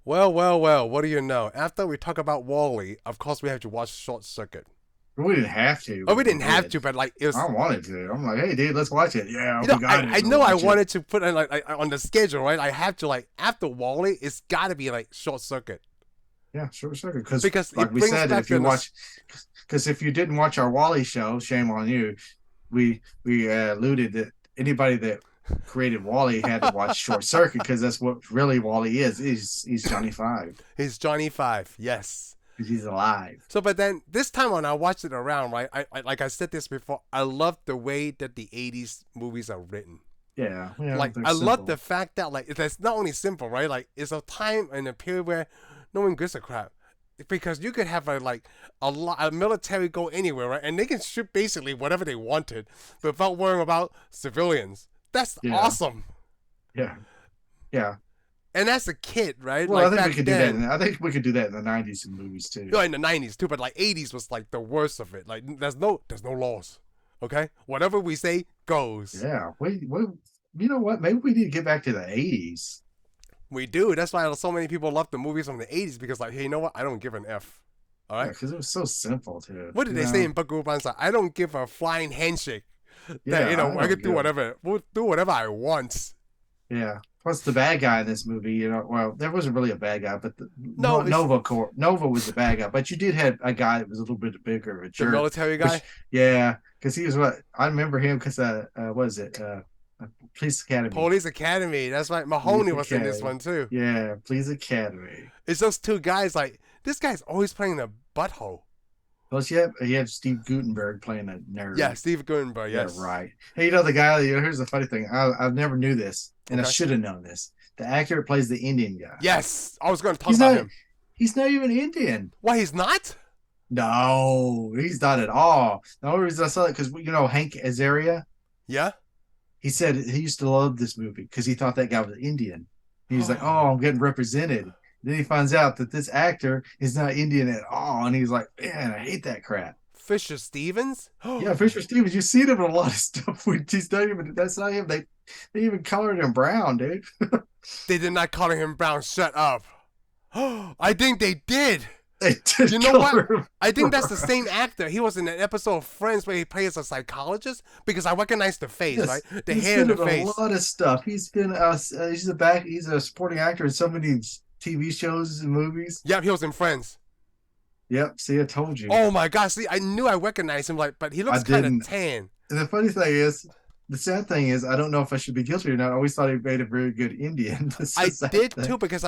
Well, well, well, what do you know? After we talk about Wally, of course we have to watch Short Circuit. We didn't have to, Oh, we but we didn't have did. to, but like it was, I wanted to. I'm like, hey, dude, let's watch it. Yeah, you know, we got I, it. I We'll know I watch it. wanted to put it like on the schedule, right? I have to like after Wally, it's got to be like Short Circuit Yeah, sure. Because, because like it we brings said, back if you the watch, because if you didn't watch our Wally show, shame on you. We alluded that anybody that created Wally had to watch Short Circuit because that's what really Wally is. He's Johnny Five He's Johnny Five, yes. because he's alive. So, but then this time when I watched it around, right? I like I said this before. I love the way that the '80s movies are written. Yeah, Like they're I love the simple. fact that like it's not only simple, right? Like it's a time and a period where no one gives a crap. Because you could have a military go anywhere, right? And they can shoot basically whatever they wanted without worrying about civilians. That's Yeah, awesome. yeah, yeah. And that's a kid, right? Well, I Like think we back could do that. then, I think we could do that in the '90s in movies too. in the '90s too, but like '80s was like the worst of it. Like there's no laws. Okay, whatever we say goes. Yeah, you know what? Maybe we need to get back to the '80s. We do. That's why so many people love the movies from the '80s because like, hey, you know what? I don't give an f. All Yeah, right. because it was so simple too. What did they say in Buckaroo Banzai? I don't give a flying handshake. That Yeah, I I don't can do give. whatever, do whatever I want. Yeah. Plus the bad guy in this movie, well, there wasn't really a bad guy, but No, it's Nova was the bad guy. But you did have a guy that was a little bit bigger of a the jerk, military which guy. yeah, because he was what I remember him because what is it? Police Academy. Police Academy. That's right. Police Mahoney was in this Academy. one too. Yeah, Police Academy. It's those two guys. Like this guy's always playing a butthole. Plus, you have Steve Guttenberg playing a Yeah, nerd. Steve Guttenberg. Yeah, Yes. right. Hey, the guy. Here's the funny thing. I never knew this, and I Okay. should have known this. The actor that plays the Indian guy. Yes, I was going to talk He's about not. him. He's not even Indian. Why he's not? No, he's not at all. The only reason I saw it because Hank Azaria. Yeah. He said he used to love this movie because he thought that guy was Indian. He's like, "Oh, I'm getting represented." Then he finds out that this actor is not Indian at all, and he's like, "Man, I hate that crap." Fisher Stevens. Yeah, Fisher Stevens, you see him in a lot of stuff. He's not even. That's not him. They even colored him brown, dude. They did not color him brown. Shut up. I think they did. They did You know color what? him I think that's the brown. same actor. He was in an episode of Friends where he plays a psychologist because I recognize the face, Yes, right? The he's hair and been the in a face. lot of stuff. He's a supporting actor in so many TV shows and movies. Yep, he was in Friends. Yep. See, I told you. Oh my gosh! See, I knew I recognized him, like, but he I looks kind of didn't. tan. And the funny thing is, the sad thing is, I don't know if I should be guilty or not. I always thought he made a very good Indian. That's I the sad did thing. too because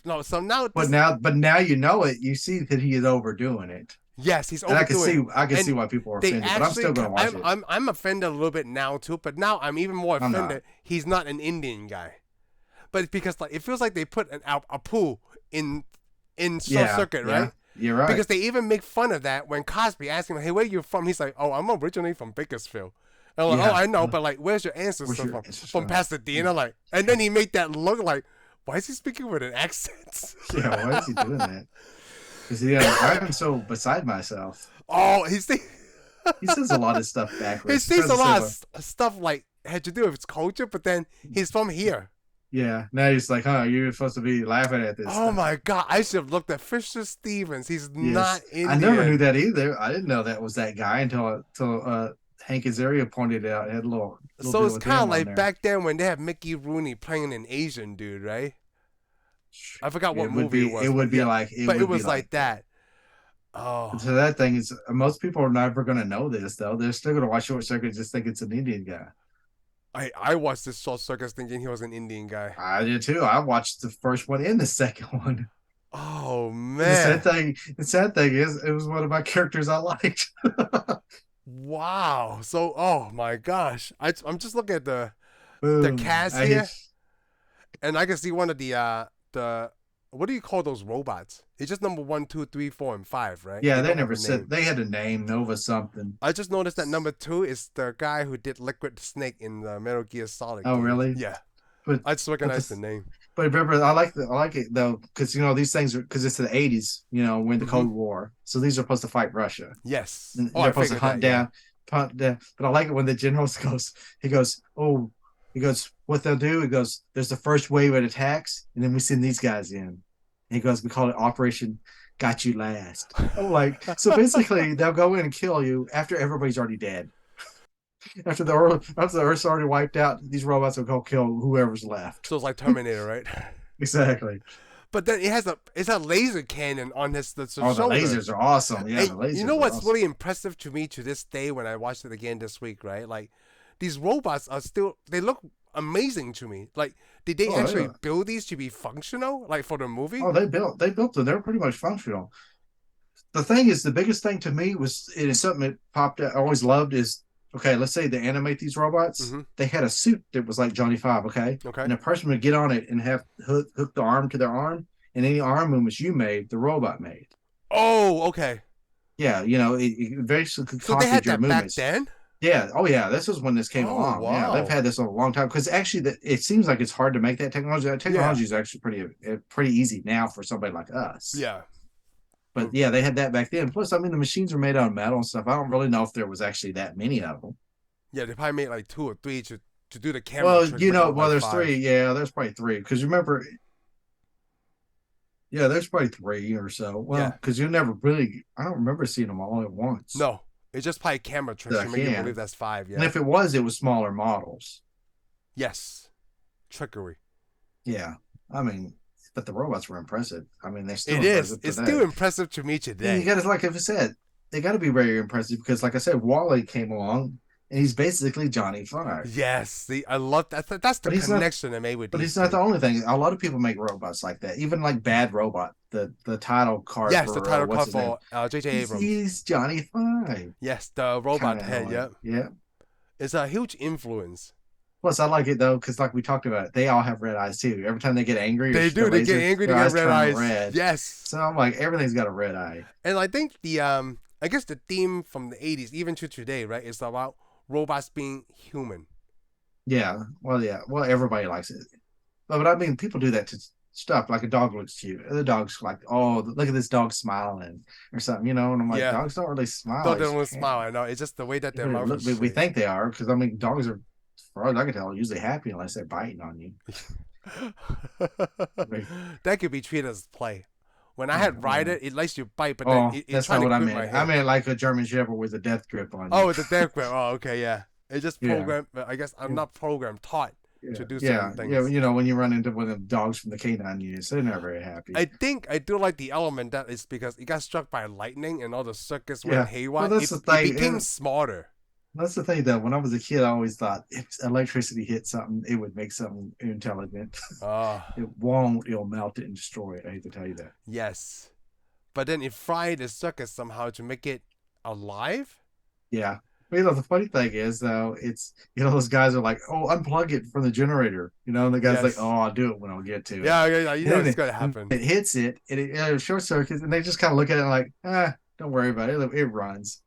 no. So now But this, now you know it. You see that he is overdoing it, yes, he's and overdoing. I can see And why people are they offended. But I'm actually, still going to watch it. I'm offended a little bit now too, but now I'm even more I'm offended. not. He's not an Indian guy, but because like it feels like they put a poo in Short Yeah, Circuit, yeah, right? you're right. Because they even make fun of that when Cosby asks him, "Hey, where are you from?" He's like, "Oh, I'm originally from Bakersfield." And I'm like, "Oh, Yeah. I know, but like, where's your Where's ancestor your from? ancestor From from? Pasadena?" Like, and then he made that look like, "Why is he speaking with an accent?" Yeah, why is he doing that? Because I'm so beside myself. Oh, He says a lot of stuff he backwards. He sees tries a to say, lot well, of stuff like had to do with his culture, but then he's from here. yeah. Now he's like, huh? You're supposed to be laughing at this Oh stuff. my god, I should have looked at Fisher Stevens. He's not Yes, I never knew Indian. that either. I didn't know that was that guy until Hank Azaria pointed it out. It had a little So bit it's with kind of him on like there. back then when they had Mickey Rooney playing an Asian dude, right? I forgot what It would movie be it was, it but would be yeah, like but it was like that. Oh, So that thing is most people are never going to know this though. They're still going to watch Short Circuit and just think it's an Indian guy. I watched this Short Circus thinking he was an Indian guy. I did too. I watched the first one and the second one. Oh The man, sad thing, the sad thing is, it was one of my characters I liked. wow. So oh my gosh, I'm just looking at the Boom. cast I here, hate. and I can see one of the what do you call those robots? It's just number one, two, three, four, and five, right? Yeah, they don't have never a said name. they had a name, Nova something. I just noticed that number two is the guy who did Liquid Snake in the Metal Gear Solid Oh, games. really? Yeah, But I just but recognized the this, name. but remember, I like it though because these things are because it's the '80s. We're in the Hmm. Cold War, so these are supposed to fight Russia. Yes. And Oh, they're I supposed to figured that. Yeah. hunt down. But I like it when the general goes, he goes, what they'll do? He goes, there's the first wave of attacks, and then we send these guys in. And he goes, we call it Operation Got You Last. I'm like, so basically they'll go in and kill you after everybody's already dead. After the Earth's already wiped out, these robots will go kill whoever's left. So it's like Terminator, right? Exactly. But then it's a laser cannon on the Oh, the shoulder. lasers are awesome. Yeah, And the lasers. you know what's awesome. really impressive to me to this day when I watched it again this week, right? Like these robots are still they look amazing to me. Like did they actually Yeah. build these to be functional, like for the movie? Oh, they built them. They're pretty much functional. The thing is, the biggest thing to me was it is something that popped out. I always loved is okay. Let's say they animate these robots. Mm-hmm. They had a suit that was like Johnny Five. Okay, Okay. and a person would get on it and have hook the arm to their arm, and any arm movements you made, the robot made. Oh, okay. Yeah, it basically So they copied had your that movements. back then? Yeah. Oh, yeah. This is when this came Oh, along. Yeah, they've wow. had this a long time because actually, it seems like it's hard to make that technology. That technology is actually pretty easy now for somebody like us. Yeah. But yeah, they had that back then. Plus, I mean, the machines are made out of metal and stuff. I don't really know if there was actually that many of them. Yeah, they probably made like 2 or 3 to do the camera Well, trick. But like there's 5. three. Yeah, there's probably three. Because remember, yeah, there's probably three or so. Well, because you never really, I don't remember seeing them all at once. No, it's just probably camera tricks That to I make you can. believe that's 5. Yeah. And if it was smaller models. Yes. Trickery. Yeah, I mean, but the robots were impressive. I mean, they're still It is. impressive It's today. still impressive to me today. You got to, like I said, they got to be very impressive because, like I said, Wally came along and he's basically Johnny Five. Yes, see, I love that. That's the connection they made with. But he's not the only thing. A lot of people make robots like that. Even like Bad Robot, the title card. Yes, for, the title card for J.J. Abrams. He's Johnny Five. Yes, the robot head. Yep. Yeah. It's a huge influence. Plus, I like it though because, like we talked about, they all have red eyes too. Every time they get angry, they do. They get angry. They get red eyes. Red. Yes. So I'm like, everything's got a red eye. And I think I guess the theme from the '80s, even to today, right, is about robots being human. Yeah. Well, everybody likes it. But I mean, people do that to stuff. Like a dog looks cute. The dog's like, oh, look at this dog smiling or something, And I'm like, dogs don't really smile. They don't smile. I know. It's just the way that their mouth is. We think they are because I mean, dogs are, as far as I can tell, usually happy unless they're biting on you. That could be treated as play. When I had Rider, it lets you bite, but then that's not what I meant. I meant like a German Shepherd with a death grip on you. Oh, with a death grip. Oh, okay, yeah. It's just programmed. I guess I'm not programmed, taught to do certain things. Yeah, when you run into one of the dogs from the canine units, they're not very happy. I think I do like the element that is because it got struck by lightning and all the circus went haywire. Well, that's the thing. It became smarter. That's the thing, though. When I was a kid, I always thought if electricity hit something, it would make something intelligent. It won't. It'll melt it and destroy it. I hate to tell you that. Yes. But then it fried the circus somehow to make it alive? Yeah. But, the funny thing is, though, it's, those guys are like, oh, unplug it from the generator. And the guy's like, oh, I'll do it when I'll get to it. Yeah. It's going to happen. It hits it, and it short circuits, and they just kind of look at it like, don't worry about it. It runs.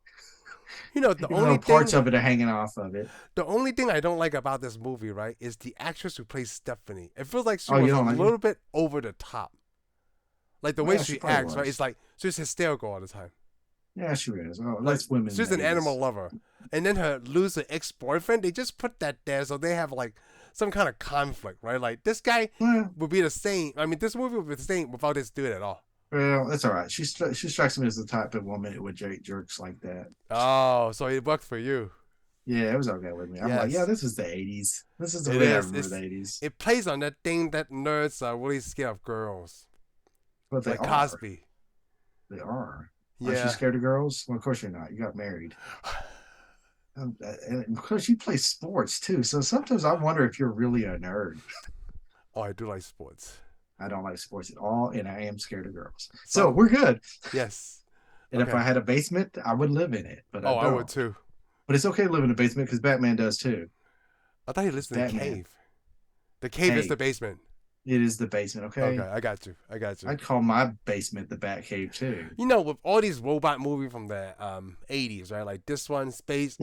The only parts of it are hanging off of it. The only thing I don't like about this movie, right, is the actress who plays Stephanie. It feels like she was a little bit over the top. Like the way she acts, right? It's like she's hysterical all the time. Yeah, she is. Oh, that's women. She's an animal lover. And then her loser ex-boyfriend, they just put that there so they have like some kind of conflict, right? Like this guy would be the same. I mean, this movie would be the same without this dude at all. Well, that's all right. She strikes me as the type of woman who would jerks like that. Oh, so it worked for you. Yeah, it was okay with me. I'm like, this is the 80s. This is the way I remember the 80s. It plays on that thing that nerds are really scared of girls. But they like are. Cosby. They are. Yeah. Aren't you scared of girls? Well, of course you're not. You got married. And of course you play sports too. So sometimes I wonder if you're really a nerd. Oh, I do like sports. I don't like sports at all, and I am scared of girls. So we're good. Yes. And if I had a basement, I would live in it. But I would too. But it's okay to live in a basement because Batman does too. I thought he lives in a cave. The cave is the basement. It is the basement, okay? Okay, I got you. I'd call my basement the Bat Cave too. With all these robot movies from the 80s, right? Like this one, Flight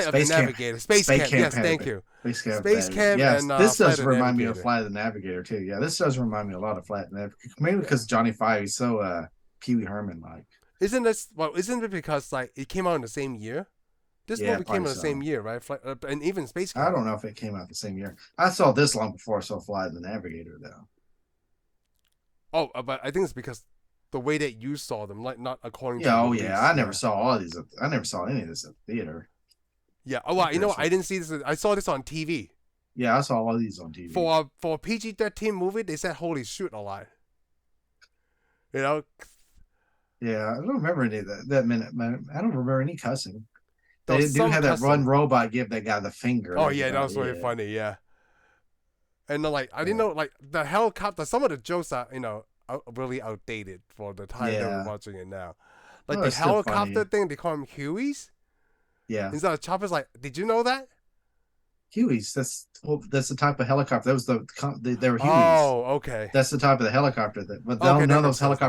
of the Navigator. Space Camp. Yes, thank you. Space Camp. Yes, and this does remind me of Flight of the Navigator too. Yeah, this does remind me a lot of Flight of the Navigator. Maybe because Johnny Five is so Pee Wee Herman like. Isn't it because like it came out in the same year? This movie came out the same year, right? And even Space Camp. I don't know if it came out the same year. I saw this long before I saw Flight of the Navigator though. Oh, but I think it's because the way that you saw them, like not according to Yeah, oh yeah. release. I never Yeah. saw all these. I never saw any of this at the theater. Yeah. Oh, I'm well, you know pretty what? sure. I didn't see this. I saw this on TV. Yeah, I saw all these on TV. For a PG-13 movie, they said "Holy shoot" a lot. You know? Yeah, I don't remember any of that minute. I don't remember any cussing. There was They do some have that one cussing. robot give that guy the finger. Oh That's yeah, that about was really it. funny. Yeah. And then, like I didn't Yeah. know like the helicopter. Some of the jokes are really outdated for the time that we're Yeah. watching it now. Like Oh, the it's still helicopter funny. thing, they call them Hueys Yeah. instead of choppers. Like, did you know that? Hueys. That's the type of helicopter. That was they were Hueys. Oh, okay. That's the type of the helicopter but Okay, none that of makes those sense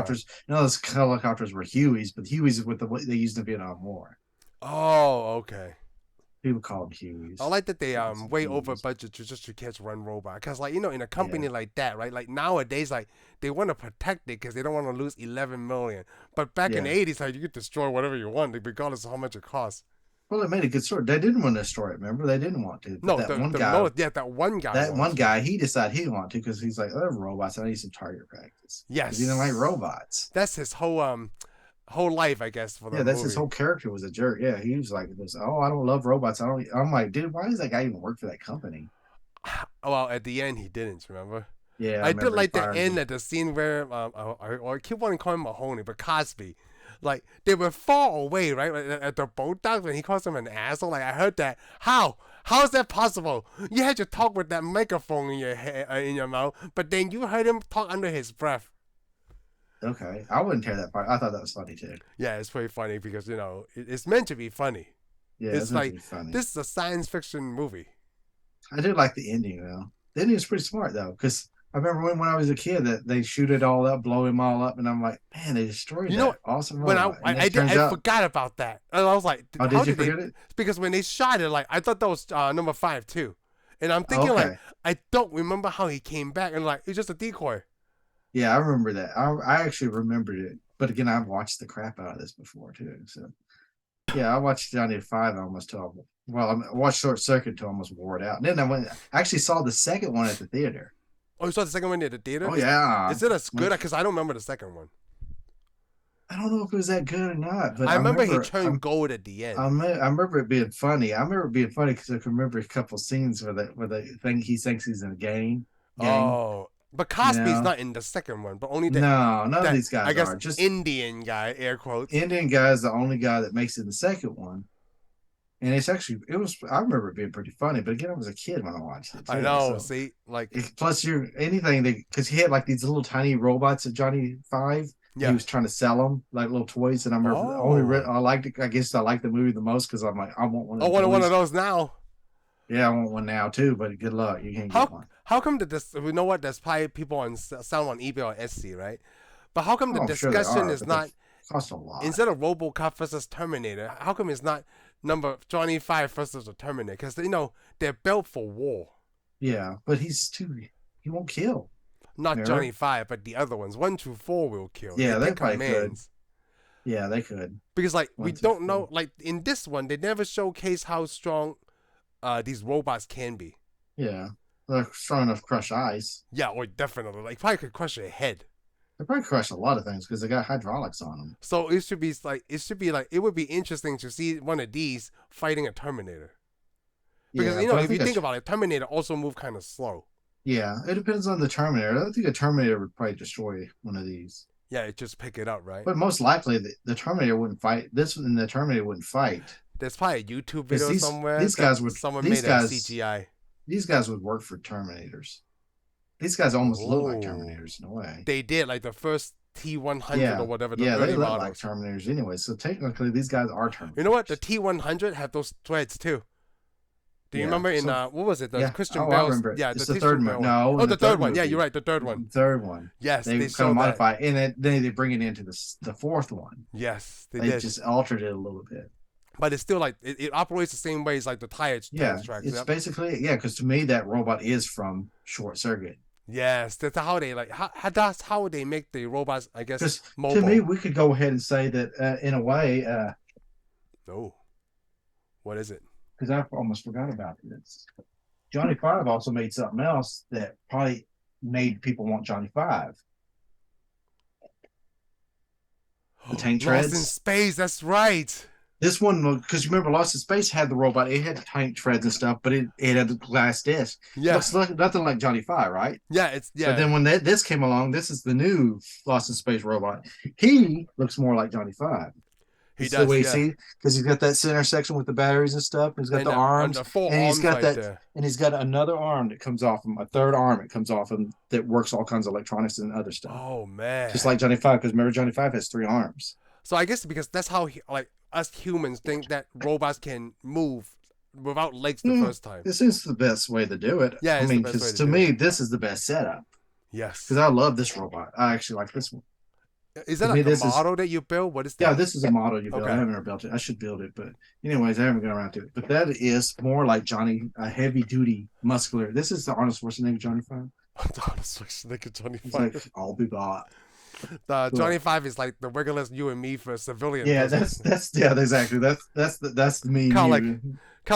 now. helicopters were Hueys, but Hueys is what they used in the Vietnam War. Oh, okay. People call them Hueys. I like that they way over Hueys. budget just to catch one robot. Because like in a Yeah. company like that, right? Like nowadays, like they want to protect it because they don't want to lose 11 million. But back in Yeah. the 80s, like you could destroy whatever you want, regardless of how much it costs. Well, it made a good story. They didn't want to destroy it. Remember, they didn't want to. But No, that one guy that wants one to. guy, he decided he didn't want to because he's like, "They're robots. I need some target practice." Yes, Because he didn't like robots. that's his whole life, I guess, for the Yeah, that's his movie. whole character was a jerk. Yeah, he was like this. Oh, I don't love robots. I don't. I'm like, dude, why does that guy even work for that company? Well, at the end, he didn't. Remember? Yeah, I I did remember he like the fired end him. of the scene where I keep wanting to call him Mahoney, but Cosby. Like they were far away, right? Like, at the boat dock, and he calls him an asshole. Like I heard that. How? How is that possible? You had to talk with that microphone in your head, in your mouth, but then you heard him talk under his breath. Okay, I wouldn't tear that part. I thought that was funny too. Yeah, it's pretty funny because it's meant to be funny. Yeah, it's It's meant to like be funny. this is a science fiction movie. I did like the ending though. The ending was pretty smart though, because I remember when I was a kid that they shoot it all up, blow him all up, and I'm like, man, they destroyed You know, that awesome when robot. And it turns I out, forgot about that, and I was like, oh, how did you did they? forget it? Because when they shot it, like I thought that was number 5 too, and I'm Oh, thinking like okay. I don't remember how he came back, and like it's just a decoy. Yeah, I remember that. I actually remembered it. But again, I've watched the crap out of this before too. So yeah, I watched Johnny Five almost till I watched Short Circuit till I almost wore it out. And then I actually saw the second one at the theater. Oh, you saw the second one at the theater? Oh yeah. Is it as good? Because I don't remember the second one. I don't know if it was that good or not, but I remember he remember turned gold at the end. I remember it being funny. I remember it being funny because I can remember a couple scenes where the thing he thinks he's in a gang, Oh, but you Cosby's know. not in the second one, but only No, none of that these I guys guess are. Just Indian guy, air quotes. Indian guy is the only guy that makes it in the second one. And it was I remember it being pretty funny, but again, I was a kid when I watched it I too. know. So See, like plus you're anything because he had like these little tiny robots at Johnny Five. He yeah. was trying to sell them like little toys, and I remember Oh, I liked it. I guess I liked the movie the most because I'm like, I want one I of them want one of toys. those now. Yeah, I want one now too, but good luck, you can't get one. How come that this? We know what there's probably people selling on eBay or Etsy, right? But how come the Oh, I'm sure they discussion are, is but they not cost a lot. instead of RoboCop versus Terminator? How come it's not number 25 versus the Terminator? Because they're built for war. Yeah, but he won't kill. Not Remember? Johnny Five, but the other ones. 1 through 4 will kill. Yeah, they take probably could. commands. Yeah, they could. Because like we 1 through don't know, 4. like in this one, they never showcase how strong these robots can be. Yeah, they're strong enough to crush ice. Yeah, or definitely, like probably could crush your head. They probably crush a lot of things because they got hydraulics on them. So it should be like it would be interesting to see one of these fighting a Terminator. Because Yeah, but if you think about it, Terminator also move kind of slow. yeah, it depends on the Terminator. I don't think a Terminator would probably destroy one of these. Yeah, it just pick it up, right? But most likely, the Terminator wouldn't fight. This one, the Terminator wouldn't fight. There's probably a YouTube 'Cause video somewhere these that guys would someone these made a guys CGI. these guys would work for Terminators. These guys almost look like Oh. Terminators in a way. They did like the first T100 Yeah, or whatever, the yeah, they early look models. like Terminators anyway. So technically, these guys are Terminators. You know what? The T100 had those threads too. Do you Yeah, remember in so- what was it? The Yeah. Christian Oh, I Bale's. remember it. Yeah, It's the the third Christian one. Bale No, Oh, in the the third third one. Yeah, movie. you're right. The third one. The third one. Yes, They they kind of showed that. modify it, and then they bring it into the fourth one. Yes, they They did. just altered it a little bit. But it's still like it operates the same way as like the tire Yeah, tracks. it's Yep. basically because to me that robot is from Short Circuit. Yes, that's how they like. That's how they make the robots. I guess Because mobile. to me, we could go ahead and say that in a way, Oh, what is it? because I almost forgot about this. Johnny Five also made something else that probably made people want Johnny Five. the tank Lost in treads. Space. That's right. This one, because you remember, Lost in Space had the robot. It had tank treads and stuff, but it had the glass disc. Yeah. Looks like nothing like Johnny Five, right? Yeah. It's But then when this came along, this is the new Lost in Space robot. He looks more like Johnny Five. He It's the does. way you Yeah. see, because he's got that center section with the batteries and stuff. He's got And the arms, the four and he's arms got right that, there. and he's got another arm that comes off him, a third arm that comes off him that works all kinds of electronics and other stuff. Oh man. Just like Johnny Five, because remember Johnny Five has 3 arms. So I guess because that's how like us humans think that robots can move without legs the first time. This is the best way to do it. Yeah, I it's mean, the best way because to to do me, it. this is the best setup. Yes. Because I love this robot. I actually like this one. Is that To like me, a model that you build? What is that? Yeah, this is a model you build. Okay. I haven't ever built it. I should build it, but anyways, I haven't gone around to it. But that is more like Johnny, a heavy duty, muscular. This is the Arnold Schwarzenegger Johnny Five. Johnny He's Five. like, I'll be back. Johnny Five is like the regular you and me for a civilian. Yeah, person. that's yeah, exactly. That's the me. Kind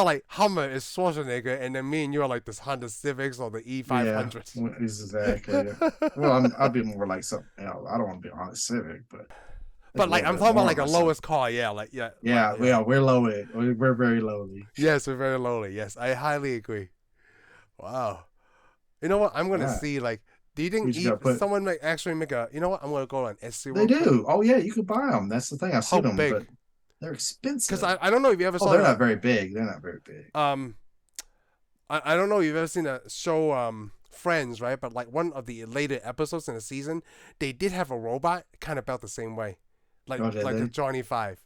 of like Hummer is Schwarzenegger, and then me and you are like this Honda Civics or the E500. Yeah, exactly. Well, I'd be more like something else. I don't want to be on a Civic, but like I'm talking about like a lowest car, yeah, we're low. We're very lowly. Yes, we're very lowly. Yes, I highly agree. Wow. You know what? I'm gonna see like. Do you think someone actually make a? You know what? I'm gonna go on Etsy. They do. Oh yeah, you could buy them. That's the thing. I've seen them, big? but they're expensive. Because I don't know if you ever saw. They're not very big. They're not very big. I don't know if you've ever seen a show Friends, right? But like one of the later episodes in the season, they did have a robot kind of built the same way, like a Johnny Five.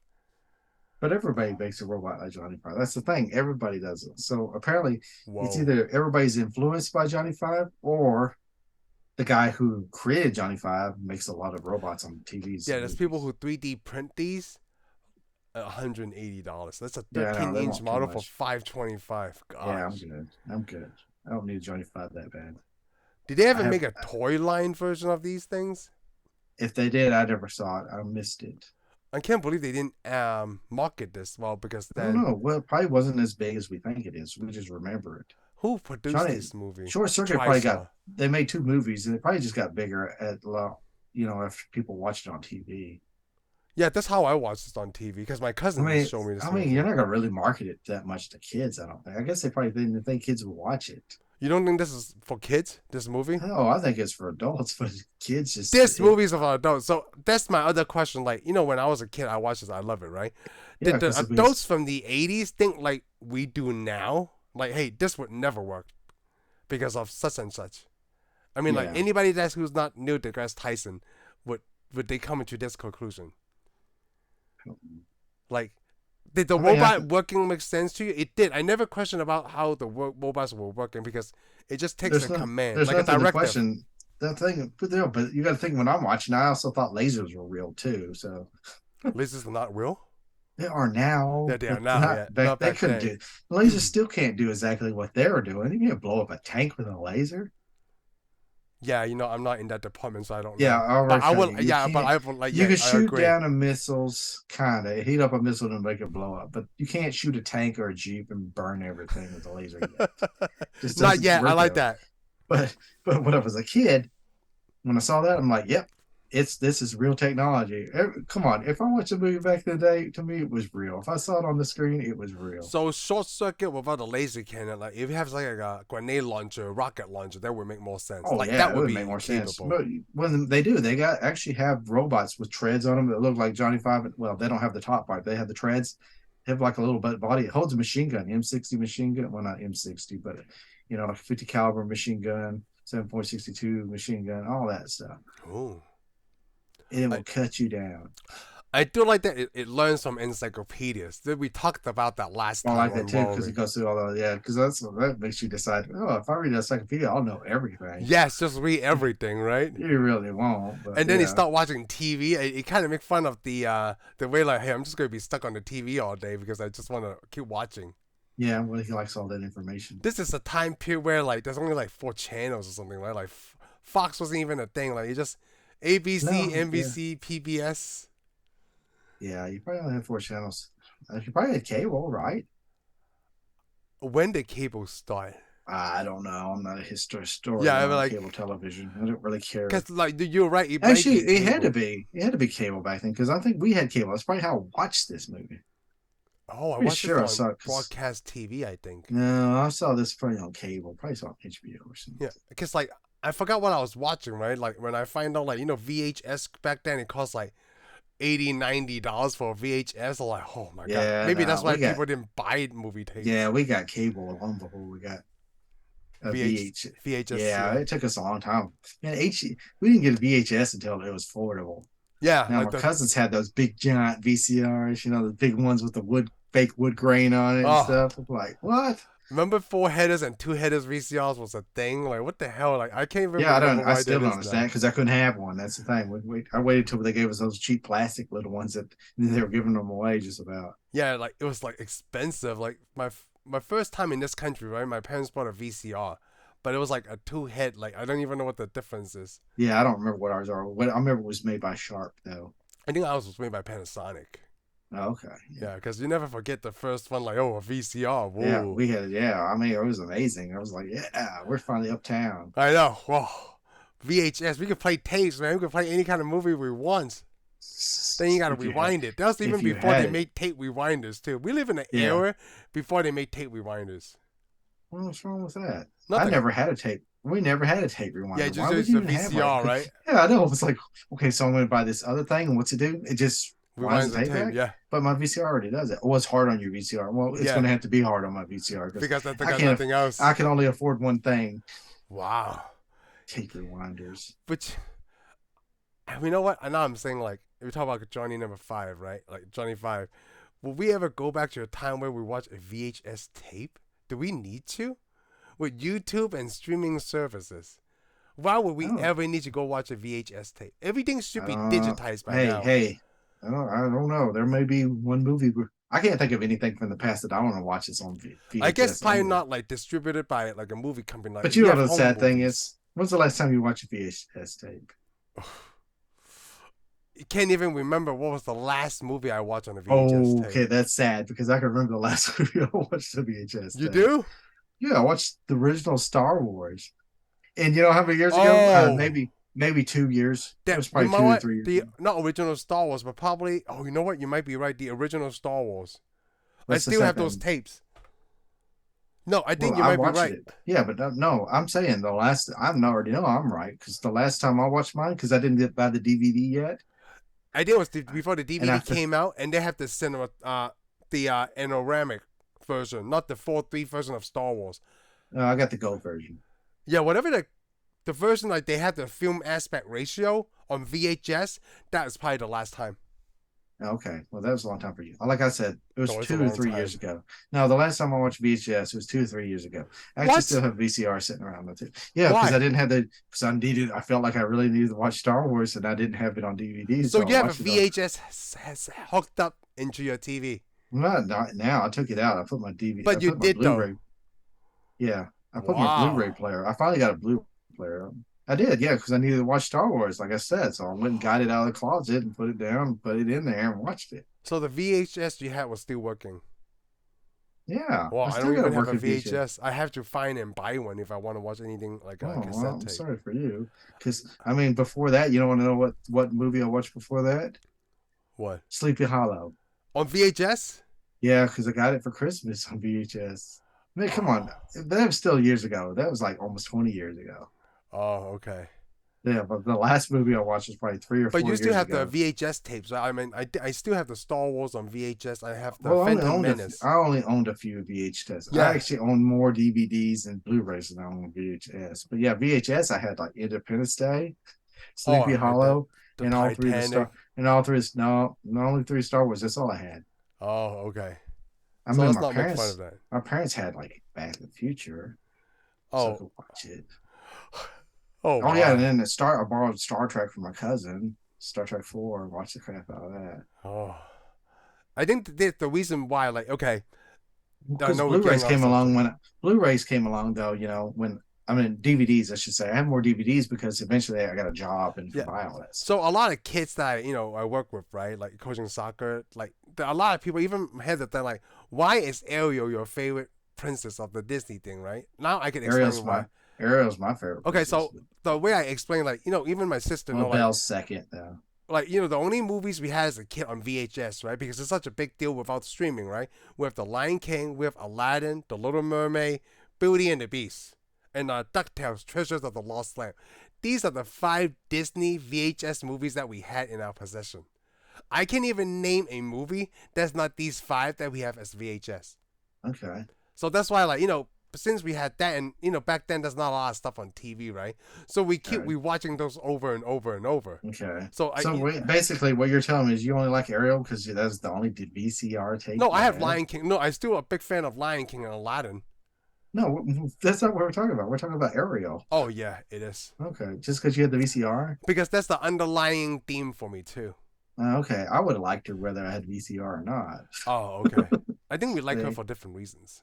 But everybody makes a robot like Johnny Five. That's the thing. Everybody does it. So apparently, it's either everybody's influenced by Johnny Five or the guy who created Johnny Five makes a lot of robots on TVs. Yeah, there's people who 3D print these. $180. That's a 13-inch model for $525. Gosh. Yeah, I'm good. I don't need Johnny Five that bad. Did they ever make a toy line version of these things? If they did, I never saw it. I missed it. I can't believe they didn't market this well because then. I don't know. Well, it probably wasn't as big as we think it is. We just remember it. Who produced this movie? Short Circuit probably they made 2 movies and it probably just got bigger after people watched it on TV. Yeah, that's how I watched this on TV because my cousin showed me this. You're not gonna really market it that much to kids. I don't think. I guess they probably didn't think kids would watch it. You don't think this is for kids? This movie? No, I think it's for adults, but kids just. This movie's for adults. So that's my other question. Like, when I was a kid, I watched this. I love it, right? Did the adults from the 80s think like we do now? Like, hey, this would never work because of such and such. I mean, like anybody who's not Neil deGrasse Tyson would they come into this conclusion? Like, did the robot working make sense to you? It did. I never questioned about how the robots were working because it just takes a command, like a directive. That thing, but you got to think when I'm watching, I also thought lasers were real too. So lasers are not real. They are now. Yeah, they are now. They couldn't do. Lasers still can't do exactly what they were doing. You can't blow up a tank with a laser. Yeah, I'm not in that department, so I don't know. Yeah, but I will. Yeah, but I will. Like, you can shoot down a missiles, kind of heat up a missile and make it blow up, but you can't shoot a tank or a jeep and burn everything with a laser yet. Not yet. I like that. But when I was a kid, when I saw that, I'm like, yep, this is real technology. Come on, if I watched a movie back in the day, to me it was real. If I saw it on the screen, it was real. So Short Circuit without a laser cannon, like if you have like a grenade launcher, rocket launcher, that would make more sense. Oh like yeah, that would make more capable. sense. But when they do, they actually have robots with treads on them that look like Johnny Five. Well, they don't have the top part; they have the treads. They have like a little body. It holds a machine gun, M60 machine gun. Well, not M60, but like a 50 caliber machine gun, 7.62 machine gun, all that stuff. Oh. It will cut you down. I do like that it learns from encyclopedias. We talked about that last time. I like that too because it goes through all that. Because that makes you decide. Oh, if I read an encyclopedia, I'll know everything. Yes, just read everything, right? You really won't. But, and then you start watching TV. It kind of makes fun of the way like, hey, I'm just gonna be stuck on the TV all day because I just want to keep watching. Yeah, well, he likes all that information. This is a time period where like there's only like 4 channels or something, right? Like Fox wasn't even a thing. Like you just ABC, NBC, PBS. Yeah, you probably only had 4 channels. You probably had cable, right? When did cable start? I don't know. I'm not a historian Yeah, I mean, on like, cable television. I don't really care. cause like you're right, it might Actually, be it had to cable. be. It had to be cable back then because I think we had cable. That's probably how I watched this movie. Oh, I Pretty watched this sure I on saw it because broadcast TV, I think. no, I saw this probably on cable. Probably saw it on HBO or something. Yeah, because like I forgot what I was watching, right? Like when I find out, like, VHS back then it cost like $80-$90 for a VHS. I'm like, oh my god, Yeah, maybe that's no, why people didn't buy movie tapes. we got cable long before we got a VH. VHS, Yeah, yeah, it took us a long time. Man, we didn't get a VHS until it was affordable. yeah, Now like my the cousins had those big giant VCRs, the big ones with the fake wood grain on it and oh. stuff. I'm like, what? Remember 4 headers and 2 headers VCRs was a thing? Like, what the hell? Like, I can't even Yeah, remember I why still that don't is now. understand because I couldn't have one. That's the thing. I waited till they gave us those cheap plastic little ones that they were giving them away just about. Yeah, like it was like expensive. Like my first time in this country, right? My parents bought a VCR, but it was like a 2 head. Like I don't even know what the difference is. Yeah, I don't remember what ours are. What I remember it was made by Sharp though. I think ours was made by Panasonic. Oh, okay. Yeah, because you never forget the first one. Like, oh, a VCR. Yeah, Whoa. we had. Yeah, I mean, it was amazing. I was like, yeah, we're finally uptown. I know. Whoa. VHS. We could play tapes, man. We could play any kind of movie we want. Then you gotta If you had, rewind it. That was even if you before had they it, made tape rewinders too. We live in an yeah. era before they made tape rewinders. What's wrong with that? I Nothing. never had a tape. We never had a tape Yeah, rewinder. just Why would use the you even have one? VCR, right? Yeah, I know. It's like, okay, so I'm going to buy this other thing, and what's it do? It just winds Rewinds the the tape tape. back. Yeah. But my VCR already does it. What's hard on your VCR? Well, it's Yeah. going to have to be hard on my VCR Because they I got can't. nothing else. I can only afford one thing: Wow. tape rewinders. But you know what? I know I'm saying, like, if we talk about Johnny number 5, right? Like Johnny 5. Will we ever go back to a time where we watch a VHS tape? Do we need to? With YouTube and streaming services. Why would we Oh, ever need to go watch a VHS tape? Everything should be uh, digitized by hey, now. hey. I don't know. There may be one movie. I can't think of anything from the past that I want to watch. It's on I guess VHS probably only. not like distributed by like a movie company. Like But we you know have the home sad thing movies. is, when's the last time you watched a VHS tape? You can't even remember what was the last movie I watched on a VHS Oh, tape. okay, that's sad because I can remember the last movie I watched the VHS You tape. do? Yeah, I watched the original Star Wars, and you know how many years ago? Oh, Maybe 2 years. It that was you probably know two or what? 3 years The ago. not original Star Wars, but probably. Oh, you know what? You might be right. The original Star Wars. I What's the still have second those one? tapes. No, I Well, think you I might be watched right. it. Yeah, but no, I'm saying the last. I'm already know I'm right because the last time I watched mine because I didn't get buy the DVD yet, I think it was before the and DVD came out, and they have the cinema, the panoramic version, not the 4:3 version of Star Wars. I got the gold version. Yeah, whatever the version, like they had the film aspect ratio on VHS. That is probably the last time. Okay, well that was a long time for you. Like I said, it was No, it's a two or long 3 years time. ago. No, the last time I watched VHS was 2 or 3 years ago. I actually What? still have VCR sitting around with it. Yeah, because I Why? didn't have because I needed. I felt like I really needed to watch Star Wars, and I didn't have it on DVD, So so I you have a watched it on. VHS has hooked up into your TV, Not now. I took it out. I put my DVD. I but you put my did though. Blu-ray. Yeah, I put my Blu-ray Wow. player. I finally got a Blu-ray player. I did, yeah, because I needed to watch Star Wars, like I said. So I went and got it out of the closet and put it down, put it in there, and watched it. So the VHS you had was still working. Yeah, Well, I I still don't got a even have a working VHS. VHS. I I have to find and buy one if I want to watch anything like a Oh, well, cassette I'm tape. sorry for you. Because, I mean, before that, you don't want to know what movie I watched before that? What? Sleepy Hollow. On VHS? Yeah, because I got it for Christmas on VHS. I mean, come on. Oh. That was still years ago. That was like almost 20 years ago. Oh, okay. Yeah, but the last movie I watched was probably three or But four you still years have the ago. VHS tapes. Right? I mean, I still have the Star Wars on VHS. I have the Well, Phantom Menace. I only owned a few VHS. I Yeah. actually owned more DVDs and Blu-rays than I owned VHS. But yeah, VHS I had like Independence Day, Oh, Sleepy I had Hollow, the and all three of the Titanic. Star and all three no, only three Star Wars. That's all I had. Oh, okay. I So mean, let's not make fun of that. my parents had like Back to the Future, so I Oh, could watch it. oh Oh yeah, and my. then I borrowed Star Trek from my cousin, Star Trek 4, and watched the crap out of that. Oh, I think the reason why, like, okay, I Because know we're getting off subject. Blu-rays came along though, when I mean DVDs, I should say. I have more DVDs because eventually I got a job and could Yeah. buy all this. So a lot of kids that I work with, right, like coaching soccer, like a lot of people even had the thing like, why is Ariel your favorite princess of the Disney thing, right? Now I can Ariel's explain why. my favorite Okay, princess. so the way I explain, like, even my sister Well, know, like, Belle's second though. the only movies we had as a kid on VHS, right? Because it's such a big deal without streaming, right? We have The Lion King, we have Aladdin, The Little Mermaid, Beauty and the Beast, and DuckTales, Treasures of the Lost Land. These are the 5 Disney VHS movies that we had in our possession. I can't even name a movie that's not these 5 that we have as VHS. Okay. So that's why, like, since we had that, and back then there's not a lot of stuff on TV, right? So we watching those over and over and over. Okay. So basically, what you're telling me is you only like Ariel because that's the only VCR tape. No, I have Lion King. No, I'm still a big fan of Lion King and Aladdin. No, that's not what we're talking about. We're talking about Ariel. Oh yeah, it is. Okay, just because you had the VCR. Because that's the underlying theme for me too. Okay, I would have liked her whether I had VCR or not. Oh, okay. I think we like her for different reasons.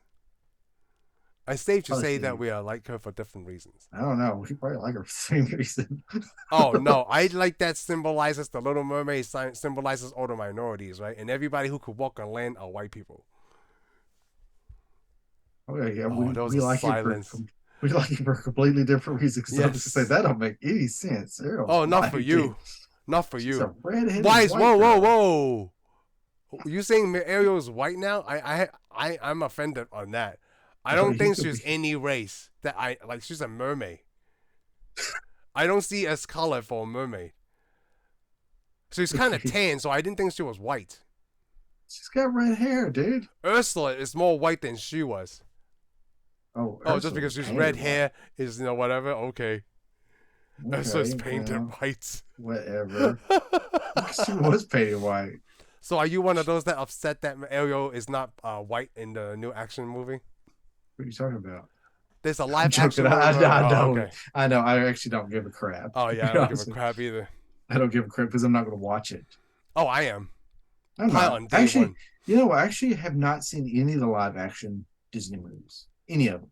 I safe to say that we like her for different reasons. I don't know. We probably like her for the same reason. Oh, no. I like that symbolizes the Little Mermaid, symbolizes all the minorities, right? And everybody who could walk on land are white people. Okay, yeah, we like silence. We like it for completely different reasons. Yes. I was just say that don't make any sense. Not for you. Not for you. Why is whoa. You saying Ariel is white now? I'm offended on that. I don't think she's any race that I like. She's a mermaid. I don't see as color for a mermaid. She's kind of tan, so I didn't think she was white. She's got red hair, dude. Ursula is more white than she was. Oh, just because she's red hair is whatever. Okay. Ursula's painted white. Whatever. She was painted white. So are you one of those that upset that Ariel is not white in the new action movie? What are you talking about? There's a live action. I know. I actually don't give a crap. Oh yeah, I don't give a crap either. I don't give a crap because I'm not going to watch it. Oh, I am. I'm not. Actually, you know, I actually have not seen any of the live action Disney movies. Any of them.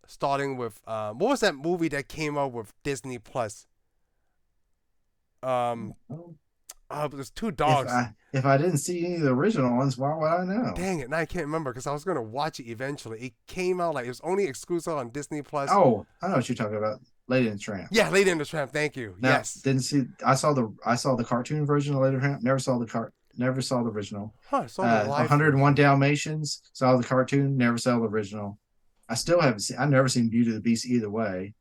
Starting with what was that movie that came out with Disney Plus? There's 2 dogs. If I didn't see any of the original ones, why would I know? Dang it, now I can't remember because I was gonna watch it eventually. It came out it was only exclusive on Disney Plus. Oh, I know what you're talking about. Lady and the Tramp. Yeah, Lady and the Tramp. Thank you. Now, yes. Didn't see. I saw the cartoon version of Lady and the Tramp. Never saw the original. Huh, saw the live 101 Dalmatians. Saw the cartoon. Never saw the original. I still haven't seen. I've never seen Beauty and the Beast either way.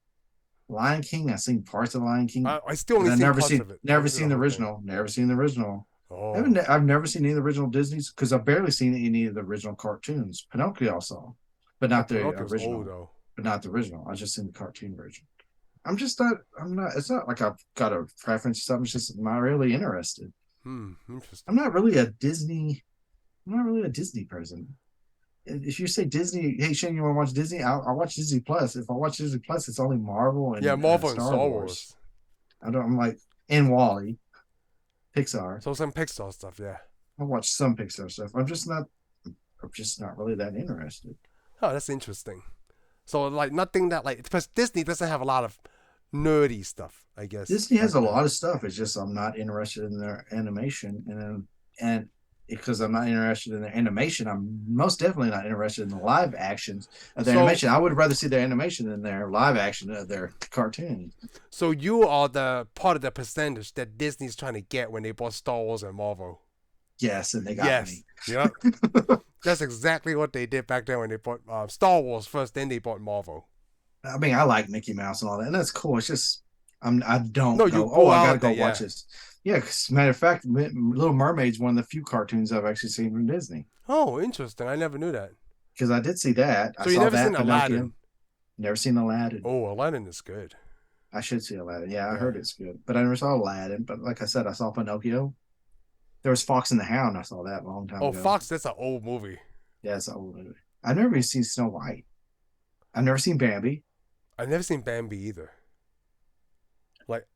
Lion King. I've seen parts of Lion King. I still only seen parts of it. Never seen the original. Never seen the original. Oh. I've never seen any of the original Disney's because I've barely seen any of the original cartoons. Pinocchio I saw, but not the original. Old, though. But not the original. I just seen the cartoon version. I'm not. It's not like I've got a preference. I'm just not really interested. Interesting. I'm not really a Disney person. If you say Disney, hey Shane, you want to watch Disney? I'll watch Disney Plus. If I watch Disney Plus, it's only Marvel and Marvel and Star Wars. I'm like and Wall-E, Pixar. So some Pixar stuff, yeah. I watch some Pixar stuff. I'm just not really that interested. Oh, that's interesting. So nothing that because Disney doesn't have a lot of nerdy stuff, I guess. Disney has a lot of stuff. It's just I'm not interested in their animation, and because I'm not interested in their animation, I'm most definitely not interested in the live actions of their animation. I would rather see their animation than their live action of their cartoon. So you are the part of the percentage that Disney's trying to get when they bought Star Wars and Marvel. Yes, and they got me. Yep. That's exactly what they did back then when they bought Star Wars first, then they bought Marvel. I mean, I like Mickey Mouse and all that, and that's cool. It's just I gotta go watch this. Yeah, because matter of fact, Little Mermaid's one of the few cartoons I've actually seen from Disney. Oh, interesting. I never knew that. Because I did see that. So you never seen Aladdin? Never seen Aladdin. Oh, Aladdin is good. I should see Aladdin. Yeah, I heard it's good. But I never saw Aladdin. But like I said, I saw Pinocchio. There was Fox and the Hound. I saw that a long time ago. Oh, Fox, that's an old movie. Yeah, it's an old movie. I've never even seen Snow White. I've never seen Bambi. I've never seen Bambi either.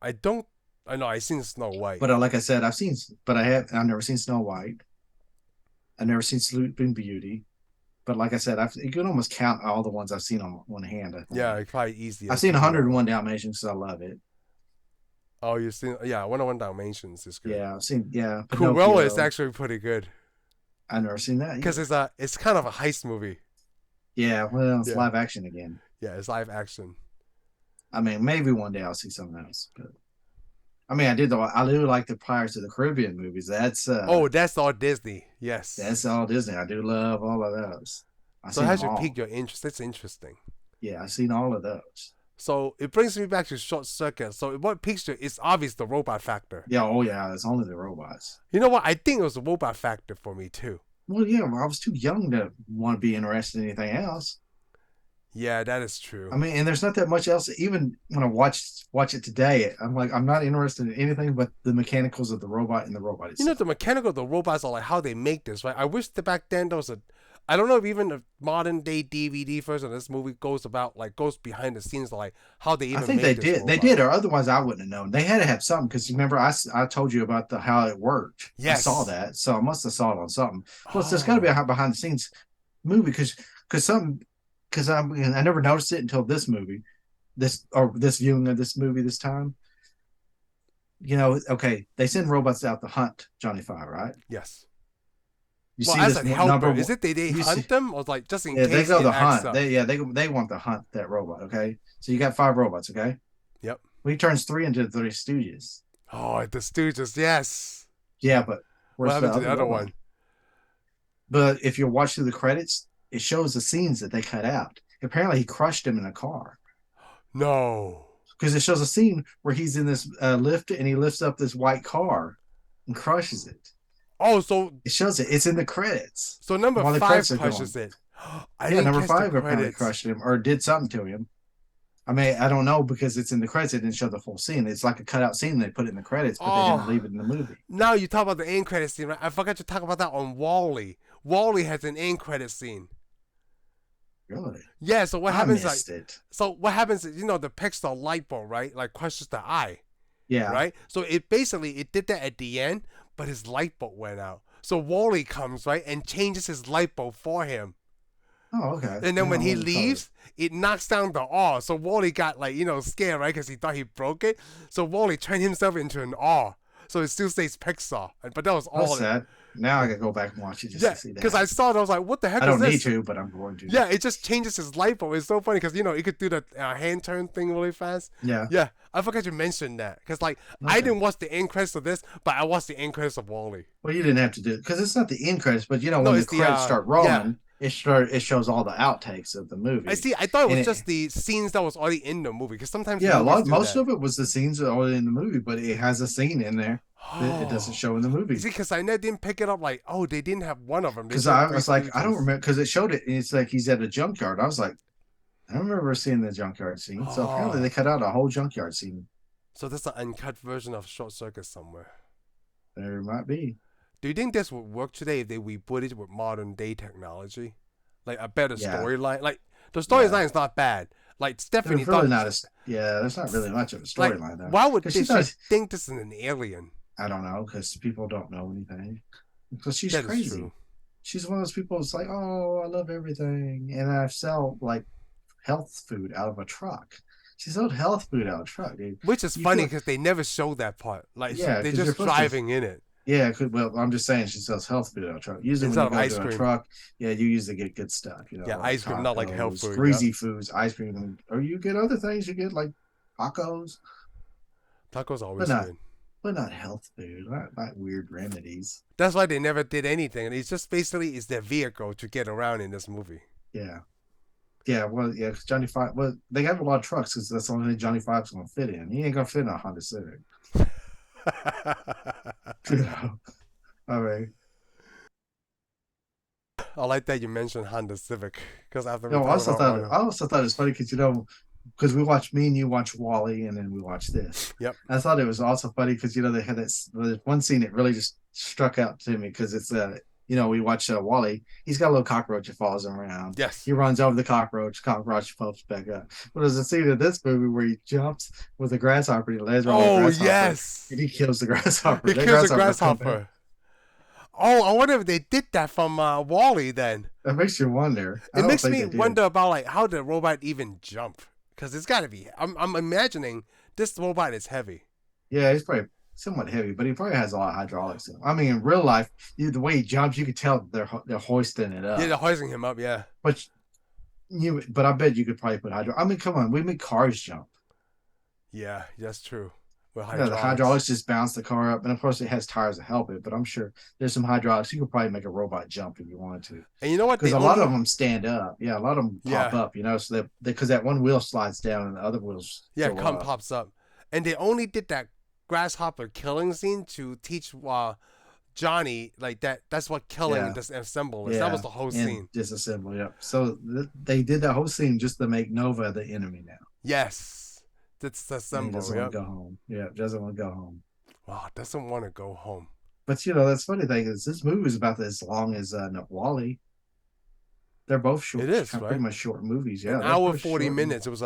I know I've seen Snow White. But like I said, I've never seen Snow White. I've never seen Sleeping Beauty. But like I said, you can almost count all the ones I've seen on one hand. I think. Yeah, it's probably easy. I've seen 101 Dalmatians because I love it. Oh, you've seen 101 Dalmatians is good. Yeah, I've seen Cruella is actually pretty good. I've never seen that because it's kind of a heist movie. Yeah, well, it's Yeah, live action again. yeah, it's live action. I mean, maybe one day I'll see something else. But I mean, I do like the Pirates of the Caribbean movies. Oh, that's all Disney. That's Yes. all Disney. I do love all of those. I've So it seen them has to pique all. your interest. It's interesting. Yeah, I've seen all of those. So it brings me back to Short Circuit. So what piques you? It's obvious the robot factor. Yeah, oh yeah, it's only the robots. You know what? I think it was the robot factor for me too. Well, yeah, well, I was too young to want to be interested in anything else. Yeah, that is I true. mean, and there's not that much else. Even when I watch it today, I'm like, I'm not interested in anything but the mechanicals of the robot and the robot You know, itself. the mechanical, the robots are like how they make this, right? I wish that back then there was a, I don't know if even the modern day DVD version of this movie goes behind the scenes, like how they I even think they make this did. They robot. did, or otherwise I wouldn't have known. They had to have something because remember I told you about how it worked. I saw Yes. that, so I must have saw it on something. Plus, there's got to be Oh. a behind the scenes movie because some because I never noticed it until this movie, this viewing of this movie this time. Okay, they send robots out to hunt Johnny Five, right? Yes. You Well, see as this a number helper, is one. it they You see, hunt them or like just in yeah, they case go it to acts hunt. up? They want to hunt that robot. Okay, so you got 5 robots. Okay, Yep. well, he turns 3 into the 3 Stooges. Oh, the Stooges. Yes. Yeah, but What where's the happened to other the other robot? one? But if you watch through the credits, it shows the scenes that they cut out. Apparently, he crushed him in a car No. because it shows a scene where he's in this lift and he lifts up this white car and crushes it. Oh, so It shows it. It's in the credits number while the five credits are going. crushes it. I Yeah, didn't number catch the 5 apparently credits. crushed him or did something to him. I mean, I don't know because it's in the credits. It didn't show the full scene. It's like a cutout scene. They put it in the credits, but they didn't Oh, leave it in the movie. now you talk about the end credit scene, right? I forgot to talk about that on Wally. Wally has an end credit scene. Really? Yeah, so what I happens like missed it. so what happens is the Pixar light bulb, right? Like crushes the eye, Yeah. right? So it did that at the end, but his light bulb went out. So Wally comes, right, and changes his light bulb for him. Oh, okay. And then Yeah, I when he wasn't told. leaves, it knocks down the R. So Wally got scared, right? Because he thought he broke it. So Wally turned himself into an R. So it still stays Pixar. But that was That's all. sad. Now I gotta go back and watch it just Yeah, to see because that. I saw it. I was like, what the heck I is don't need this? to, but I'm going to. Yeah, it just changes his light bulb. It's so funny because, it could do the hand turn thing really fast. Yeah. Yeah, I forgot to mention that. Because, I Okay. didn't watch the end credits of this, but I watched the end credits of Wally. Well, you didn't have to do it because it's not the end credits, but No, when the it's the, credits start yeah. rolling, it shows all the outtakes of the movie. I see. I thought it And was just the scenes that was already in the movie. Because sometimes yeah, movies do most that. of it was the scenes that are already in the movie, but it has a scene in there that it doesn't Oh. show in the movie. See, because I didn't pick it up they didn't have one of them. They Because showed I Three was like, I don't Stooges. remember because it showed it, and it's like he's at a junkyard. I was like, I don't remember seeing the junkyard scene. So apparently Oh. they cut out a whole junkyard scene. So that's an uncut version of Short Circuit somewhere. There might be. Do you think this would work today if they reboot it with modern day technology? Like a better Yeah. storyline? Like, the Yeah. storyline is not bad. Like, Stephanie There's really thought. not there's not really much of a Like, storyline though. why would 'Cause they she thought, think this is an alien? I don't know, because people don't know anything. Because she's That is crazy. true. She's one of those people that's like, oh, I love everything. And I sell like health food out of a truck. She sold health food out of a truck, dude. Which is You funny feel- because they never show that part. Like, Yeah, they're 'cause you're just supposed to- driving in it. Yeah, well, I'm just saying she sells health food out of a truck. Usually Instead when of you ice go to cream. a truck, yeah, you usually get good stuff. Yeah, like ice cream, not like health tacos, food, greasy foods, ice cream, or you get other things. You get like tacos, Tacos are but always not good. but not health food, not weird remedies. That's why they never did anything. And it's just basically is their vehicle to get around in this movie. Yeah. Yeah, well, yeah, 'cause Johnny Five. Well, they have a lot of trucks because that's the only thing Johnny Five's gonna fit in. He ain't gonna fit in a Honda Civic. You know, I mean, I like that you mentioned Honda Civic because after we I talked also about thought Honda. I also thought it was funny because because me and you watch Wally, and then we watch this. Yep. I thought it was also funny because they had this one scene that really just struck out to me because it's we watch Wally. He's got a little cockroach that follows him around. Yes. He runs over the cockroach. Cockroach pops back up. But there's a scene in this movie where he jumps with a grasshopper. He lands on the Oh grasshopper. yes. And he kills the grasshopper. He That kills the come back. grasshopper. Oh, I wonder if they did that from Wally then. That makes you wonder. I It don't makes think me they did. wonder about like how the robot even jump because it's got to be. I'm imagining this robot is heavy. Yeah, he's probably somewhat heavy, but he probably has a lot of hydraulics in him. I mean, in real life, the way he jumps, you could tell they're hoisting it up. Yeah, they're hoisting him up. Yeah. But But I bet you could probably put hydro. I mean, come on, we make cars jump. Yeah, that's true. With Yeah, the hydraulics. hydraulics just bounce the car up, and of course it has tires to help it. But I'm sure there's some hydraulics. You could probably make a robot jump if you wanted to, And you know what? because They a lot of only them stand up. Yeah, a lot of them pop yeah up. So that because that one wheel slides down and the other wheels yeah go come up. pops up, and they only did that grasshopper killing scene to teach Johnny like that. That's what killing and Yeah, disassemble is. That was yeah, the whole and scene. disassemble. Yep. So they did that whole scene just to make Nova the enemy now, Yes, and he disassemble. doesn't want Yep. to go home. Yeah, doesn't want to go home. Wow, doesn't want to go home. But that's funny thing is this movie is about as long as Wally. They're both It short, is kind of pretty right. much short movies. An Yeah, they're hour both 40 short. minutes. It was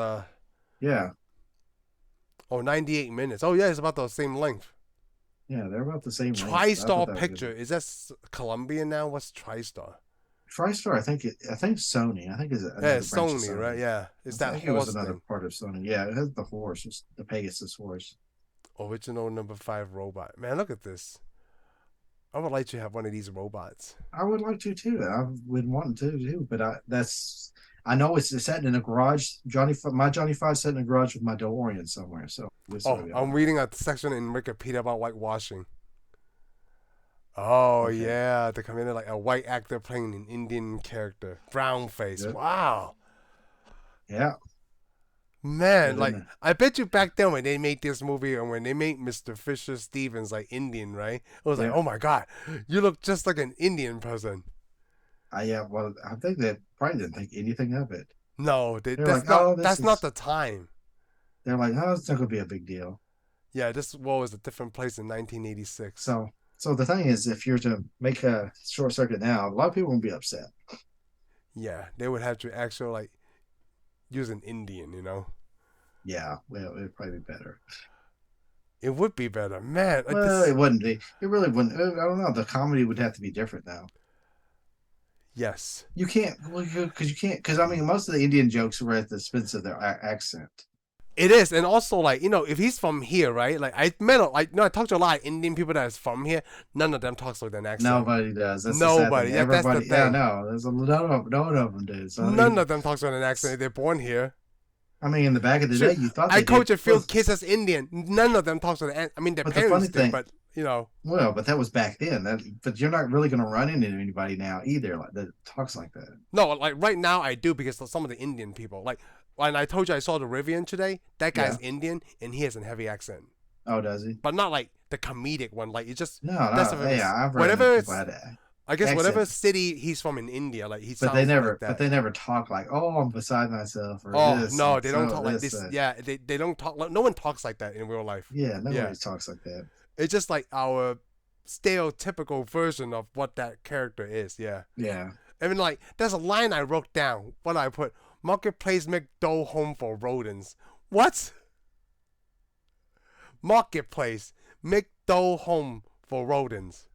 98 minutes. Oh yeah, it's about the same length. Yeah, they're about the same length. I thought TriStar that was Picture good. is that Colombian now? What's TriStar? TriStar, I think Sony. I think is Yeah, another it's branch of Sony, Sony. right? Yeah, it's that I think it was horse another thing. part of Sony. Yeah, it has the horse, it's the Pegasus horse. Original number 5 robot. Man, look at this. I would like to have one of these robots. I would like to too. I would want to too, but I know it's set in a garage. My Johnny Five set in a garage with my DeLorean somewhere. So this Oh, will be I'm awesome. reading a section in Wikipedia about whitewashing. Oh Okay. yeah, they come in like a white actor playing an Indian character, brown face. Good. Wow, Yeah. man, But like then I bet you back then when they made this movie and when they made Mr. Fisher Stevens like Indian, right? It was like, yeah. oh my god, you look just like an Indian person. Well, I think they probably didn't think anything of it. No, They're like, oh, that's not the time. they're like, oh, it's not gonna be a big deal. Yeah, this world was a different place in 1986. So the thing is, if you're to make a short circuit now, a lot of people will be upset. Yeah, they would have to actually like use an Indian, you know. Yeah, well, it'd probably be better. It would be better, man. Like Well, this. it wouldn't be. It really wouldn't. I don't know. The comedy would have to be different now. Yes, You can't, because you can't, because I mean, most of the Indian jokes were at the expense of their accent. it is, and also like if he's from here, right? Like I met, like I talked to a lot of Indian people that is from here. None of them talks with an accent. Nobody does. That's the sad Nobody. thing. Yeah, that's the Everybody, yeah, thing. no, there's none of them do. So None of them talks with an accent. They're born here. I mean, in the back of the Sure, day, you thought I they coach did. a few kids as Indian. None of them talks with an. I mean, their But the funny parents do, thing, but you know. well, but that was back then. But you're not really going to run into anybody now either, like that talks like that. No, like right now I do because of some of the Indian people. Like when I told you I saw the Rivian today, that guy's Yeah. Indian and he has a heavy accent, Oh, does he? but not like the comedic one. Like it just No, that's no. of his, Yeah, I've read whatever. people had that. I guess whatever Accent. city he's from in India, like he But sounds like but that. they never talk like, oh, I'm beside myself or Oh this. no, And they don't so talk like this. Yeah, they don't talk. Like, no one talks like that in real life. Yeah, nobody Yeah, talks like that. it's just like our stereotypical version of what that character is. Yeah. Yeah. I mean, like, there's a line I wrote down. What I put, marketplace make dough home for rodents. What? Marketplace make dough home for rodents.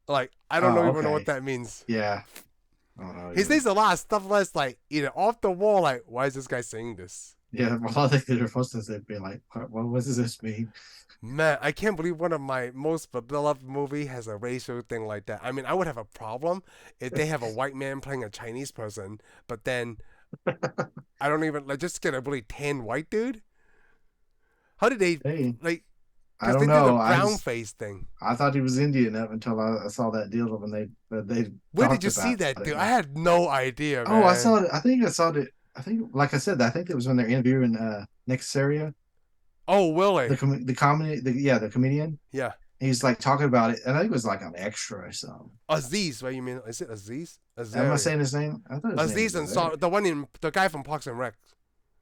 Like, I don't Oh, even know what okay. that means. Yeah. I don't know He either. says a lot of stuff that's like either off the wall, like, why is this guy saying this? Yeah, well, I think they're supposed to be like, what does this mean? Man, I can't believe one of my most beloved movie has a racial thing like that. I mean, I would have a problem if they have a white man playing a Chinese person, but then I don't even like just get a really tan white dude. How did they Hey, like? I Because they don't did the know. brown face thing. I thought he was Indian up until I saw that deal when they Where did talked you see about that it. dude? I had no idea, Oh, I saw man. it. I think I saw it. I think, like I said, I think it was when they're interviewing Nick Seria, Oh, Willie. the comedy, the comedian. Yeah, He's like talking about it, and I think it was like an extra or something. Aziz. What you mean? Is it Aziz? Am I Azari. saying his name? I thought his name Aziz was and Azari. the one in the guy from Parks and Rec.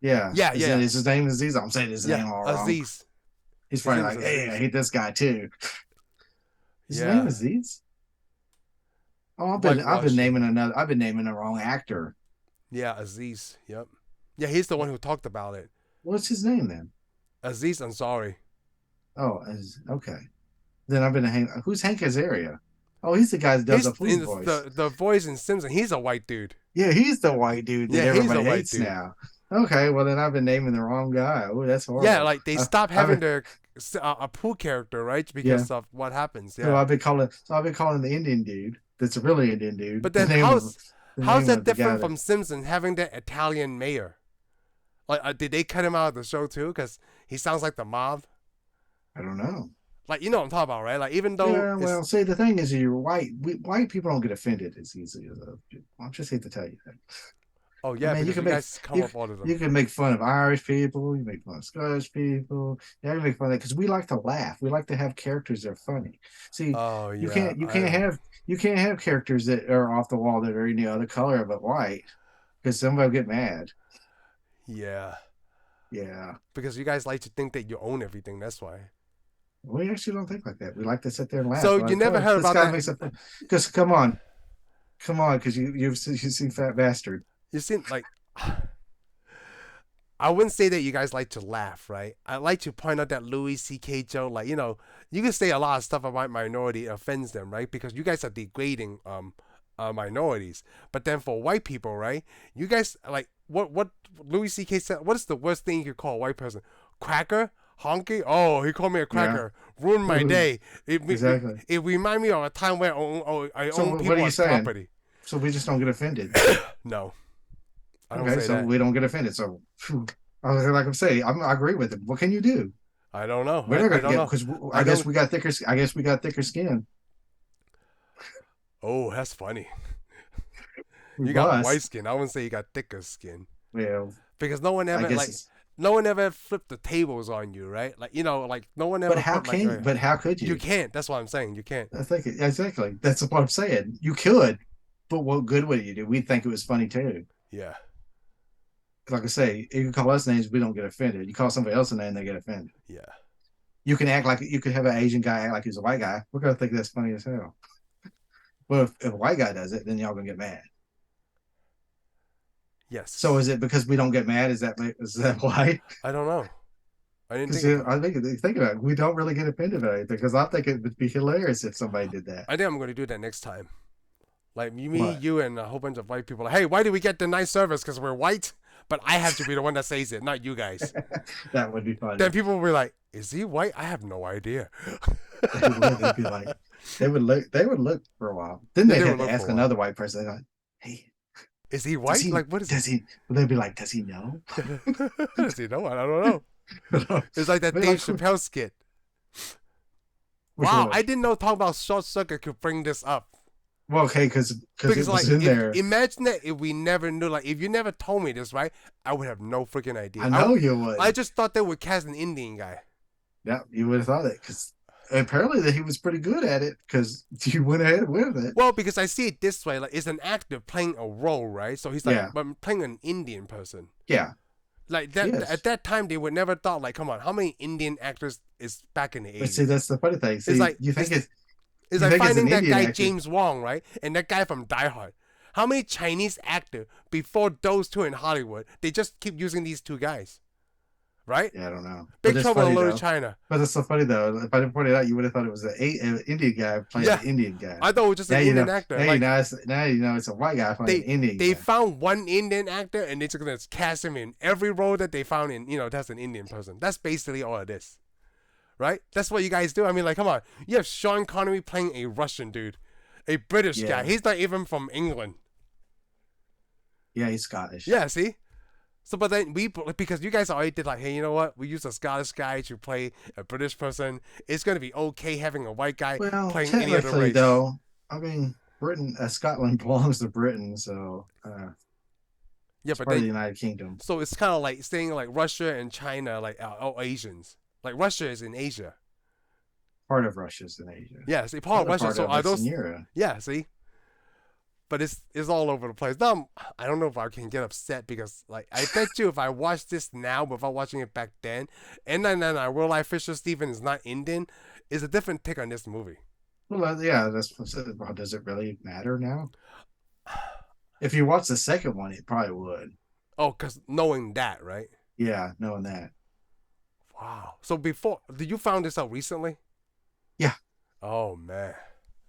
Yeah, Yeah, yeah, is his name Aziz? I'm saying his yeah. name all wrong. Aziz. He's His probably name is like, hey, I Aziz. hate this guy too. His name Yeah, is Aziz. Oh, whitewashing. I've been naming the wrong actor. Yeah, Aziz. Yep. Yeah, he's the one who talked about it. What's his name then? Aziz Ansari. Oh, okay. Then I've been who's Hank Azaria? Oh, he's the guy that does He's the police in voice. the voice in Simpson. He's a white dude. Yeah, he's the white dude that Yeah, he's a everybody white hates dude. now. Okay, well then I've been naming the wrong guy. Oh, that's Yeah, horrible. like they I, stopped I've having been, their a Pooh character, right? yeah. Because of what happens. So Yeah. I've been calling the Indian dude. That's a really Indian dude. But The then name of the How's name that of the guy different that from Simpsons having that Italian mayor? Like, did they cut him out of the show too? Because he sounds like the mob. I don't know. Like, you know what I'm talking about, right? Like, even though Yeah, it's well, see, the thing is, you're white. White people don't get offended as easily as other people. I just hate to tell you that. oh I yeah, mean, because you guys come you up all of them. you can make fun of Irish people, you make fun of Scottish people. Yeah, you make fun of that because we like to laugh. We like to have characters that are funny. See, Oh you yeah, can't you can't have you can't have characters that are off the wall that are any other color but white because somebody will get mad. yeah. Yeah, Because you guys like to think that you own everything. That's why. we actually don't think like that. We like to sit there and laugh. So We're you like, never oh, heard this about guy that? makes a because come on, because you've seen Fat Bastard. You seen like. I wouldn't say that you guys like to laugh, right? I like to point out that Louis C.K. joke, like, you know, you can say a lot of stuff about minority offends them, right? Because you guys are degrading minorities. But then for white people, right? You guys like what Louis C.K. said. What is the worst thing you could call a white person? Cracker, honky. Oh, he called me a Yeah, cracker. Ruined my day. exactly. It remind me of a time where I So own what are people you as saying? property. So we just don't get offended. No, I don't Okay, say so that. we don't get offended. So, like I'm saying, I agree with him. What can you do? I don't know. We're not I going to don't get know. because I I guess don't. we got thicker. I guess we got thicker skin. Oh, that's funny. We You got white must. skin. I wouldn't say you got thicker skin Well, because no one I ever guess like it's. no one ever flipped the tables on you, right? Like, you know, like no one ever put like But how could you you? can't. That's what I'm saying. You can't. I think exactly. That's what I'm saying. You could, but what good would you do? We'd think it was funny too. Yeah. Like I say, you can call us names, we don't get offended. You call somebody else a name, they get offended. Yeah. You can act like you could have an Asian guy act like he's a white guy. We're gonna think that's funny as hell. Well, if a white guy does it, then y'all gonna get mad. So Yes. is it because we don't get mad? Is that why? I don't know. I didn't Because think about. I think about it, we don't really get offended by anything. Because I think it would be hilarious if somebody did that. I think I'm going to do that next time. Like me, What? you, and a whole bunch of white people. Like, hey, why do we get the nice service? Because we're white. But I have to be the one that says it, not you guys. That would be funny. Then people will be like, "Is he white? I have no idea." They'd be like, they would look for a while. Then Yeah, they'd they have would to look for ask a while. another white person. They're like, hey, Is he does white? he Like, what is does he? They'd be like, does he know? does he know? I don't know. It's like that They're Dave like, Chappelle skit. which Wow, one? I didn't know talking about short circuit could bring this up. Well, okay, because it Because like, was in there. imagine that if we never knew, like, if you never told me this, right? I would have no freaking idea. I know you would. I just thought they would cast an Indian guy. Yeah, you would have thought it because apparently that he was pretty good at it because you went ahead with it. Well, because I see it this way, like, it's an actor playing a role, right? So he's like, Yeah. but I'm playing an Indian person. Yeah. Like that Yes. at that time, they would never thought, like, come on, how many Indian actors is back in the 80s? But see, that's the funny thing. See, It's like you think it's you like think it's finding an that Indian guy actor. James Wong, right? And that guy from Die Hard. How many Chinese actor before those two in Hollywood? They just keep using these two guys, right? Yeah, I don't know. Big But it's Trouble in funny, Little though. China. But it's so funny though. If I didn't point it out, you would have thought it was an Indian guy playing Yeah. an Indian guy. I thought it was just Now an you Indian know. actor. Now Like, you know it's a white guy playing an Indian they guy. found one Indian actor and they're just gonna cast him in every role that they found in. That's an Indian person. That's basically all it is, right? That's what you guys do. I mean, like, come on. You have Sean Connery playing a Russian dude, a British guy. Yeah. He's not even from England. Yeah, he's Scottish. Yeah, see. So, but then because you guys already did like, hey, you know what? We use a Scottish guy to play a British person. It's gonna be okay having a white guy Well, playing any other technically race. though, I mean, Scotland belongs to Britain, so Yeah, it's but part of the then United Kingdom. so it's kind of like saying like Russia and China like are all Asians. Like Russia is in Asia. Part of Russia's in Asia. Yeah, see, part of Other Russia. part So of are it's those? in Europe. Yeah, see. But it's all over the place. Now, I don't know if I can get upset because, like, I bet you if I watch this now without watching it back then, and then I realize Fisher Stevens is not Indian, is a different take on this movie. Well, yeah, does it really matter now? If you watch the second one, it probably would. Oh, because knowing that, right? Yeah, knowing that. Wow. So did you found this out recently? Yeah. Oh man.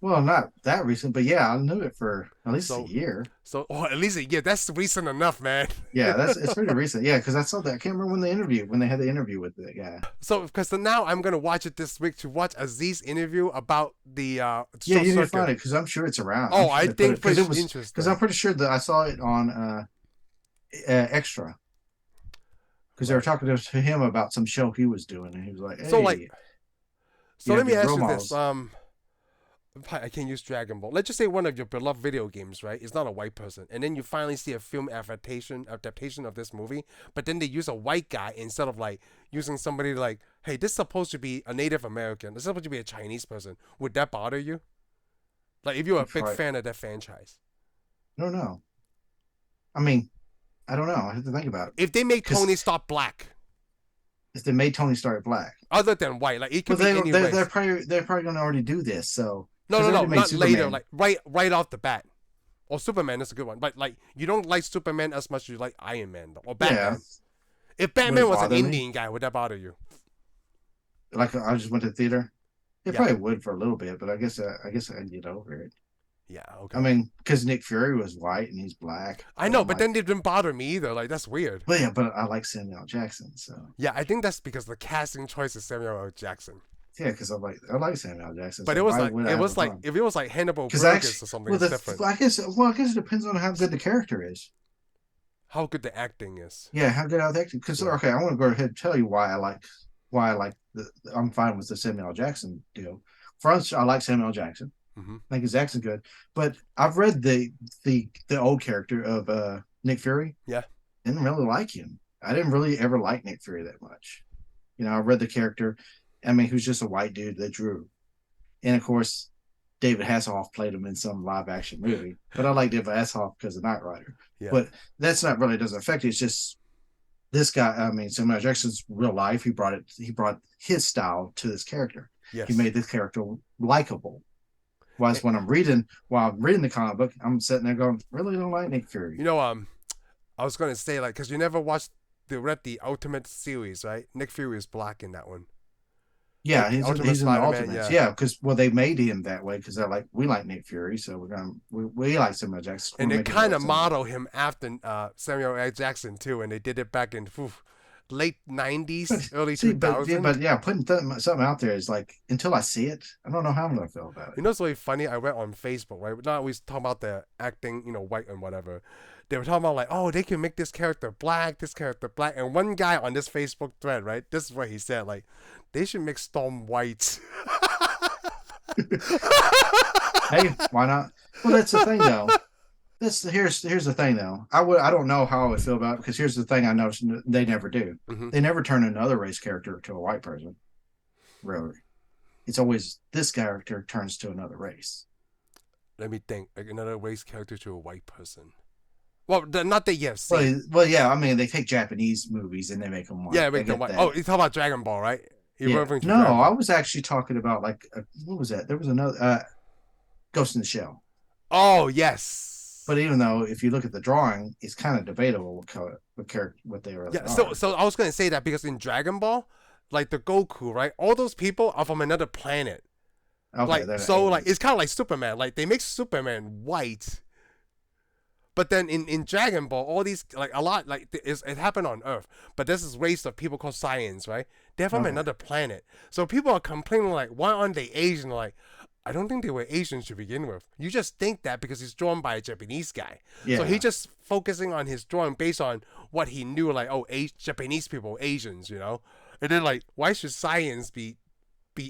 Well, not that recent, but yeah, I knew it for at least a So, year. oh, at least a year. That's recent enough, man. Yeah, it's pretty recent. Yeah, because I saw that. I can't remember when they had the interview with the guy. So, because now I'm gonna watch it this week to watch Aziz's interview about the Yeah, short you need to circuit. find it because I'm sure it's around. I'm Oh, sure I they put it think because it pretty was because I'm interesting. pretty sure that I saw it on Extra because they were Right. talking to him about some show he was doing, and he was like, So like, "Hey, so you let have me these ask role you this. models." I can't use Dragon Ball. Let's just say one of your beloved video games, right? Is not a white person, and then you finally see a film adaptation of this movie, but then they use a white guy instead of like using somebody like, hey, this is supposed to be a Native American. This is supposed to be a Chinese person. Would that bother you? Like, if you're a big Right. fan of that franchise, I don't know. I mean, I don't know. I have to think about it if they make because Tony Stark black, if they made Tony Stark black, other than white, like it well, could be any race. they're probably going to already do this. So No, because no, they no, already made not later. Superman. Like right off the bat. Or Superman is a good one, but like you don't like Superman as much as you like Iron Man or Yeah, Batman. If would Batman it was an bother me? Indian guy, would that bother you? Like I just went to the theater. It Yeah. probably would for a little bit, but I guess I'd get over it. Yeah, I okay. mean, because Nick Fury was white and he's black, I so know, I'm but like, then it didn't bother me either. Like that's weird. well, yeah, but I like Samuel L. Jackson, so Yeah, I think that's because the casting choice is Samuel L. Jackson. yeah, because I like Samuel L. Jackson, But so why would I it have a was like problem? if it was like Hannibal Because actually, Burgess or something, well, it's different. I guess it depends on how good the character is. How good the acting is. Yeah, how good are they? Because Yeah. okay, I want to go ahead and tell you why I like I'm fine with the Samuel L. Jackson deal. First, I like Samuel L. Jackson. Hmm. I think his accent's good, but I've read the old character of Nick Fury. Yeah. Didn't really like him. I didn't really ever like Nick Fury that much. I read the character. I mean, he was just a white dude that drew, and of course, David Hasselhoff played him in some live action movie. But I like David Hasselhoff because of Knight Rider. Yeah. But that's not really doesn't affect it. It's just this guy. I mean, Samuel L. Jackson's real life. He brought his style to this character. He Yes. made this character likable. Eh, While I'm reading the comic book, I'm sitting there going, really don't like Nick Fury. You know, I was gonna say like, cause you never read the Ultimate series, right? Nick Fury is black in that one. Yeah, Like the Ultimate he's in the Spider-Man. Ultimates. Yeah. Yeah, because they made him that way because they're like, we like Nick Fury, so we like Samuel L. Jackson. And We're they making kind of Samuel L. model him after Samuel L. Jackson too, and they did it back in late '90s, early See, but 2000s. yeah, putting something out there is like until I see it, I don't know how I'm gonna feel about it. You know, it's really funny. I read on Facebook, right? Not always talking about the acting, white and whatever. They were talking about like, oh, they can make this character black, and one guy on this Facebook thread, right? This is what he said, like, they should make Storm white. Hey, why not? Well, that's the thing though. Here's the thing though. I don't know how I would feel about it because here's the thing I noticed they never do. Hmm. They never turn another race character to a white person. Really, it's always this character turns to another race. Let me think. Like another race character to a white person. Well, not that you have Well, seen. yeah. I mean, they take Japanese movies and they make them white. Yeah, I make them get white. that. Oh, you talking about Dragon Ball, right? You're Yeah. referring to No, Dragon I Ball. was actually talking about like what was that? There was another Ghost in the Shell. Oh, yes. But even though if you look at the drawing, it's kind of debatable what they really Yeah, are. so I was gonna say that because in Dragon Ball, like the Goku, right? All those people are from another planet. Okay, Like so, like it's kind of like Superman. Like they make Superman white, but then in Dragon Ball, all these like a lot like it happened on Earth, but there's this race of people called Saiyans, right? They're from okay. another planet. So people are complaining like, why aren't they Asian? Like, I don't think they were Asian to begin with. You just think that because he's drawn by a Japanese guy. Yeah. So he just focusing on his drawing based on what he knew, like, oh, Japanese people, Asians, And then like, why should Saiyans be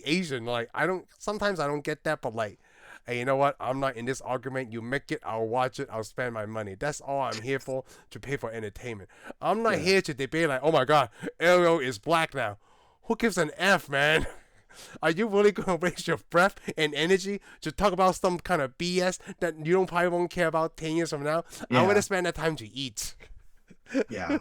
Asian? Like, sometimes I don't get that, but like, hey, you know what? I'm not in this argument. You make it, I'll watch it, I'll spend my money. That's all I'm here for, to pay for entertainment. I'm not here to debate like, oh my god, Ariel is black now. Who gives an F, man? Are you really gonna waste your breath and energy to talk about some kind of BS that you probably won't care about 10 years from now? Yeah. I want to spend that time to eat. Yeah.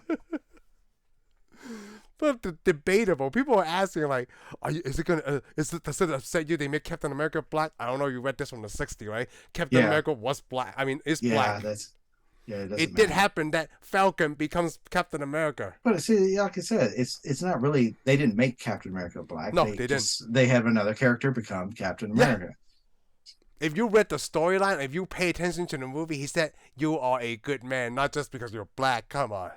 But debatable. People are asking like, does it upset you they make Captain America black? I don't know. You read this from the '60s, right? Captain Yeah. America was black. I mean, it's Yeah. black. It doesn't It did matter. happen that Falcon becomes Captain America. But see, like I said, it's not really. They didn't make Captain America black. No, they didn't. They have another character become Captain Yeah. America. If you read the storyline, if you pay attention to the movie, he said you are a good man, not just because you're black. Come on.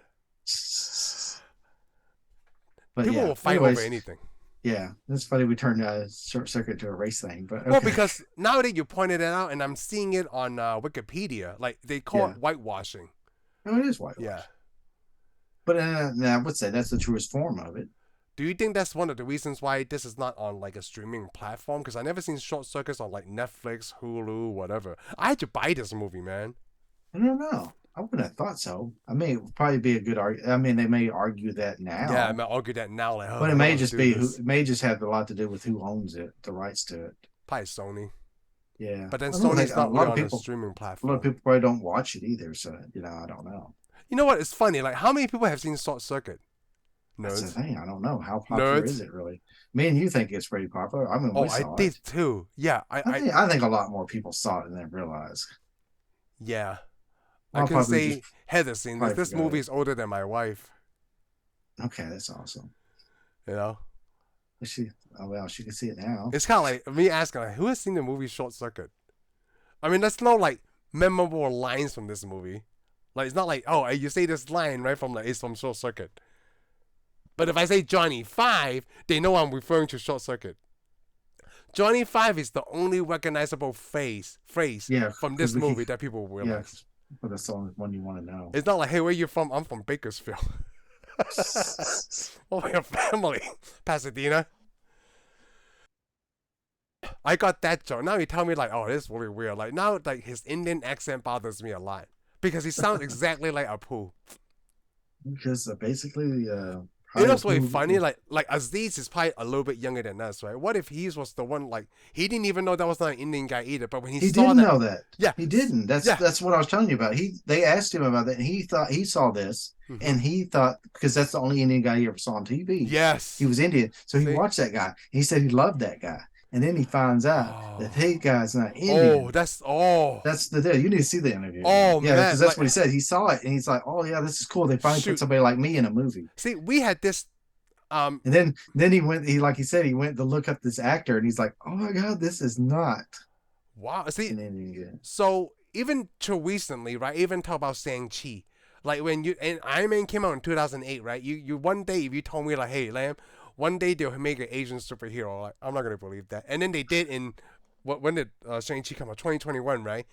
But People yeah, will fight over anyways, anything. yeah, it's funny we turned Short Circuit to a race thing, but okay. Well, because now that you pointed it out, and I'm seeing it on Wikipedia, like they call it whitewashing. No, it is whitewash. Yeah. But I would say that's the truest form of it. Do you think that's one of the reasons why this is not on like a streaming platform? Because I never seen Short Circuits on like Netflix, Hulu, whatever. I had to buy this movie, man. I don't know. I wouldn't have thought so. I mean, it would probably be a good argument. I mean, they may argue that now. Yeah, I may argue that now. Like, but it may just be it may just have a lot to do with who owns it, the rights to it. Probably Sony. Yeah. But then Sony's not really on a streaming platform. A lot of people probably don't watch it either, so I don't know. You know what? It's funny. Like, how many people have seen Short Circuit? Nerds. That's the thing. I don't know. How popular is it really? Me and you think it's pretty popular. I mean, we saw I did too. Yeah. I think a lot more people saw it than they realized. Yeah. I can say Heather seen this. This movie is older than my wife. Okay, that's awesome. You know? She can see it now. It's kind of like me asking, like, who has seen the movie Short Circuit? I mean, there's no, like, memorable lines from this movie. Like, it's not like, oh, you say this line right from, like, it's from Short Circuit. But if I say Johnny 5, they know I'm referring to Short Circuit. Johnny 5 is the only recognizable phrase from this movie that people will realize. Yeah, but that's the only one you want to know. It's not like, hey, where you from? I'm from Bakersfield. Oh, your family. Pasadena. I got that joke. Now you tell me, like, oh, this is really weird. Like, now, like, his Indian accent bothers me a lot. Because he sounds exactly like Apu. Because basically, you know what's really funny? Like Aziz is probably a little bit younger than us, right? What if he was the one, like, he didn't even know that was not an Indian guy either, but when he saw didn't know that. Yeah. He didn't. That's what I was telling you about. They asked him about that, and he thought he saw this, and he thought, because that's the only Indian guy he ever saw on TV. Yes. He was Indian. So he watched that guy. He said he loved that guy. And then he finds out that hey guy's not Indian. That's the deal. You need to see the interview. Oh, yeah, because that's what he said. He saw it and he's like, oh yeah, this is cool. They finally put somebody like me in a movie. See, we had this and then he went he went to look up this actor and he's like, oh my god, this is not see, so even till recently, right? Even talk about Shang-Chi. Like when Iron Man came out in 2008, right? You one day if you told me like, hey Lamb, one day they'll make an Asian superhero. Like, I'm not gonna believe that. And then they did in when did Shang-Chi come out? 2021, right?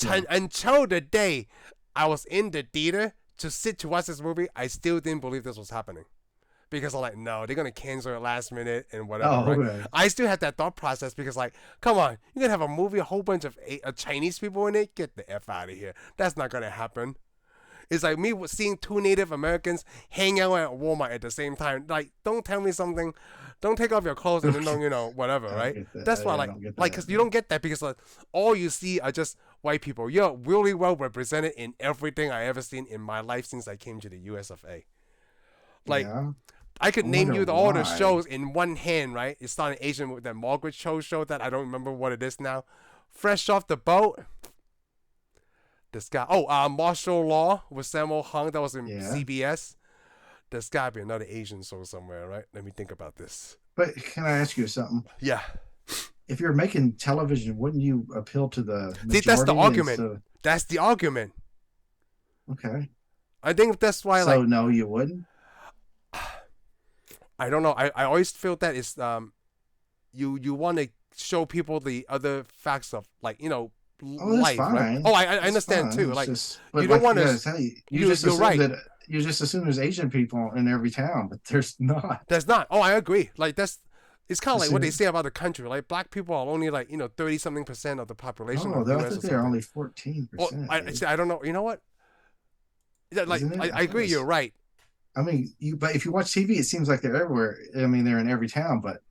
Yeah. Until the day I was in the theater to sit to watch this movie, I still didn't believe this was happening. Because I'm like, no, they're gonna cancel it last minute and whatever. Right? I still had that thought process because, like, come on, you're gonna have a movie, a whole bunch of Chinese people in it. Get the F out of here. That's not gonna happen. It's like me seeing two Native Americans hang out at Walmart at the same time. Like, don't tell me something. Don't take off your clothes and then whatever, right? That's why, because you don't get that because like, all you see are just white people. You're really well represented in everything I ever seen in my life since I came to the US of A. Like, I could name you all the shows in one hand, right? It started Asian with that Margaret Cho show that I don't remember what it is now. Fresh Off the Boat. This guy, Martial Law with Sammo Hung, that was in CBS. There's gotta be another Asian show somewhere, right? Let me think about this. But can I ask you something? Yeah. If you're making television, wouldn't you appeal to the majority? See, that's the argument. That's the argument. Okay. I think that's why. So no, you wouldn't. I don't know. I always feel that it's you want to show people the other facts of like life, fine. Right? Oh, I understand too. Like you don't want to. You just assume right. That you just assume there's Asian people in every town, but there's not. There's not. Oh, I agree. Like it's kind of like what they say about the country. Like black people are only like 30-something% of the population. Oh, I think they're only 14%. I don't know. You know what? Like I agree. You're right. I mean, but if you watch TV, it seems like they're everywhere. I mean, they're in every town, but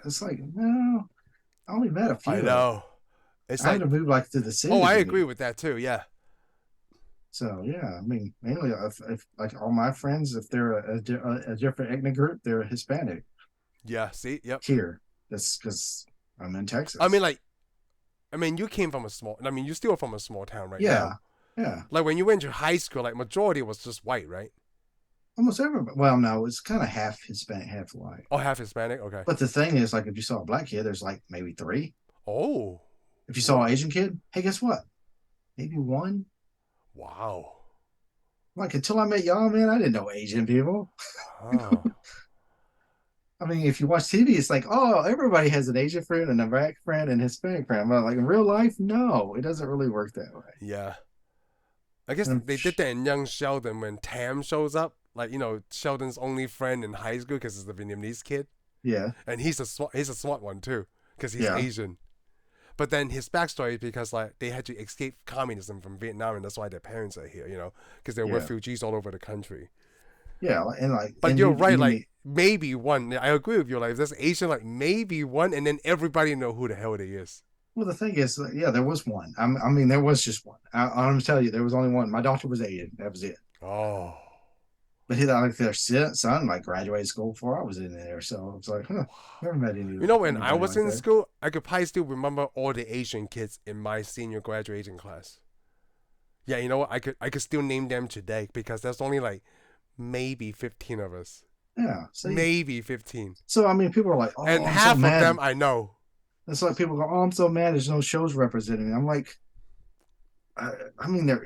it's like no, I only met a few. I know. I had to move like to the city. Oh, I agree with that too. Yeah. So yeah, I mean, mainly if like all my friends, if they're a different ethnic group, they're Hispanic. Yeah. See. Yep. Here, that's because I'm in Texas. I mean, you came from you're still from a small town, right? Yeah. Now. Yeah. Like when you went to high school, like majority was just white, right? Almost everybody. Well, no, it's kind of half Hispanic, half white. Oh, half Hispanic. Okay. But the thing is, like, if you saw a black kid, there's like maybe 3. Oh. If you saw an Asian kid, hey, guess what? Maybe one. Wow. Like until I met y'all, man, I didn't know Asian people. Oh. I mean, if you watch TV, it's like, oh, everybody has an Asian friend, an Iraq friend, and Hispanic friend. But like in real life, no, it doesn't really work that way. Yeah. I guess And they did that in Young Sheldon when Tam shows up. Like, Sheldon's only friend in high school because he's the Vietnamese kid. yeah, And he's a smart one too because he's yeah, Asian. But then his backstory is because like they had to escape communism from Vietnam and that's why their parents are here, because they're yeah, refugees all over the country. yeah. And like, But and you're right, you like meet, maybe one. I agree with you. Like if there's Asian, like maybe one, and then everybody know who the hell they is. well, the thing is, yeah, there was one. I mean, there was just one. I'm gonna tell you, there was only one. My daughter was Asian. That was it. Oh, But he like their son like graduated school before I was in there, so I was like, huh, never met when I anybody was like in that. school, I could probably still remember all the Asian kids in my senior graduating class. Yeah, you know what? I could still name them today because there's only like maybe 15 of us. Yeah, see, Maybe 15. so I mean, people are like, And oh, I'm so half of them mad. I know. It's like people go, oh, I'm so mad. There's no shows representing me. I'm like, I mean, I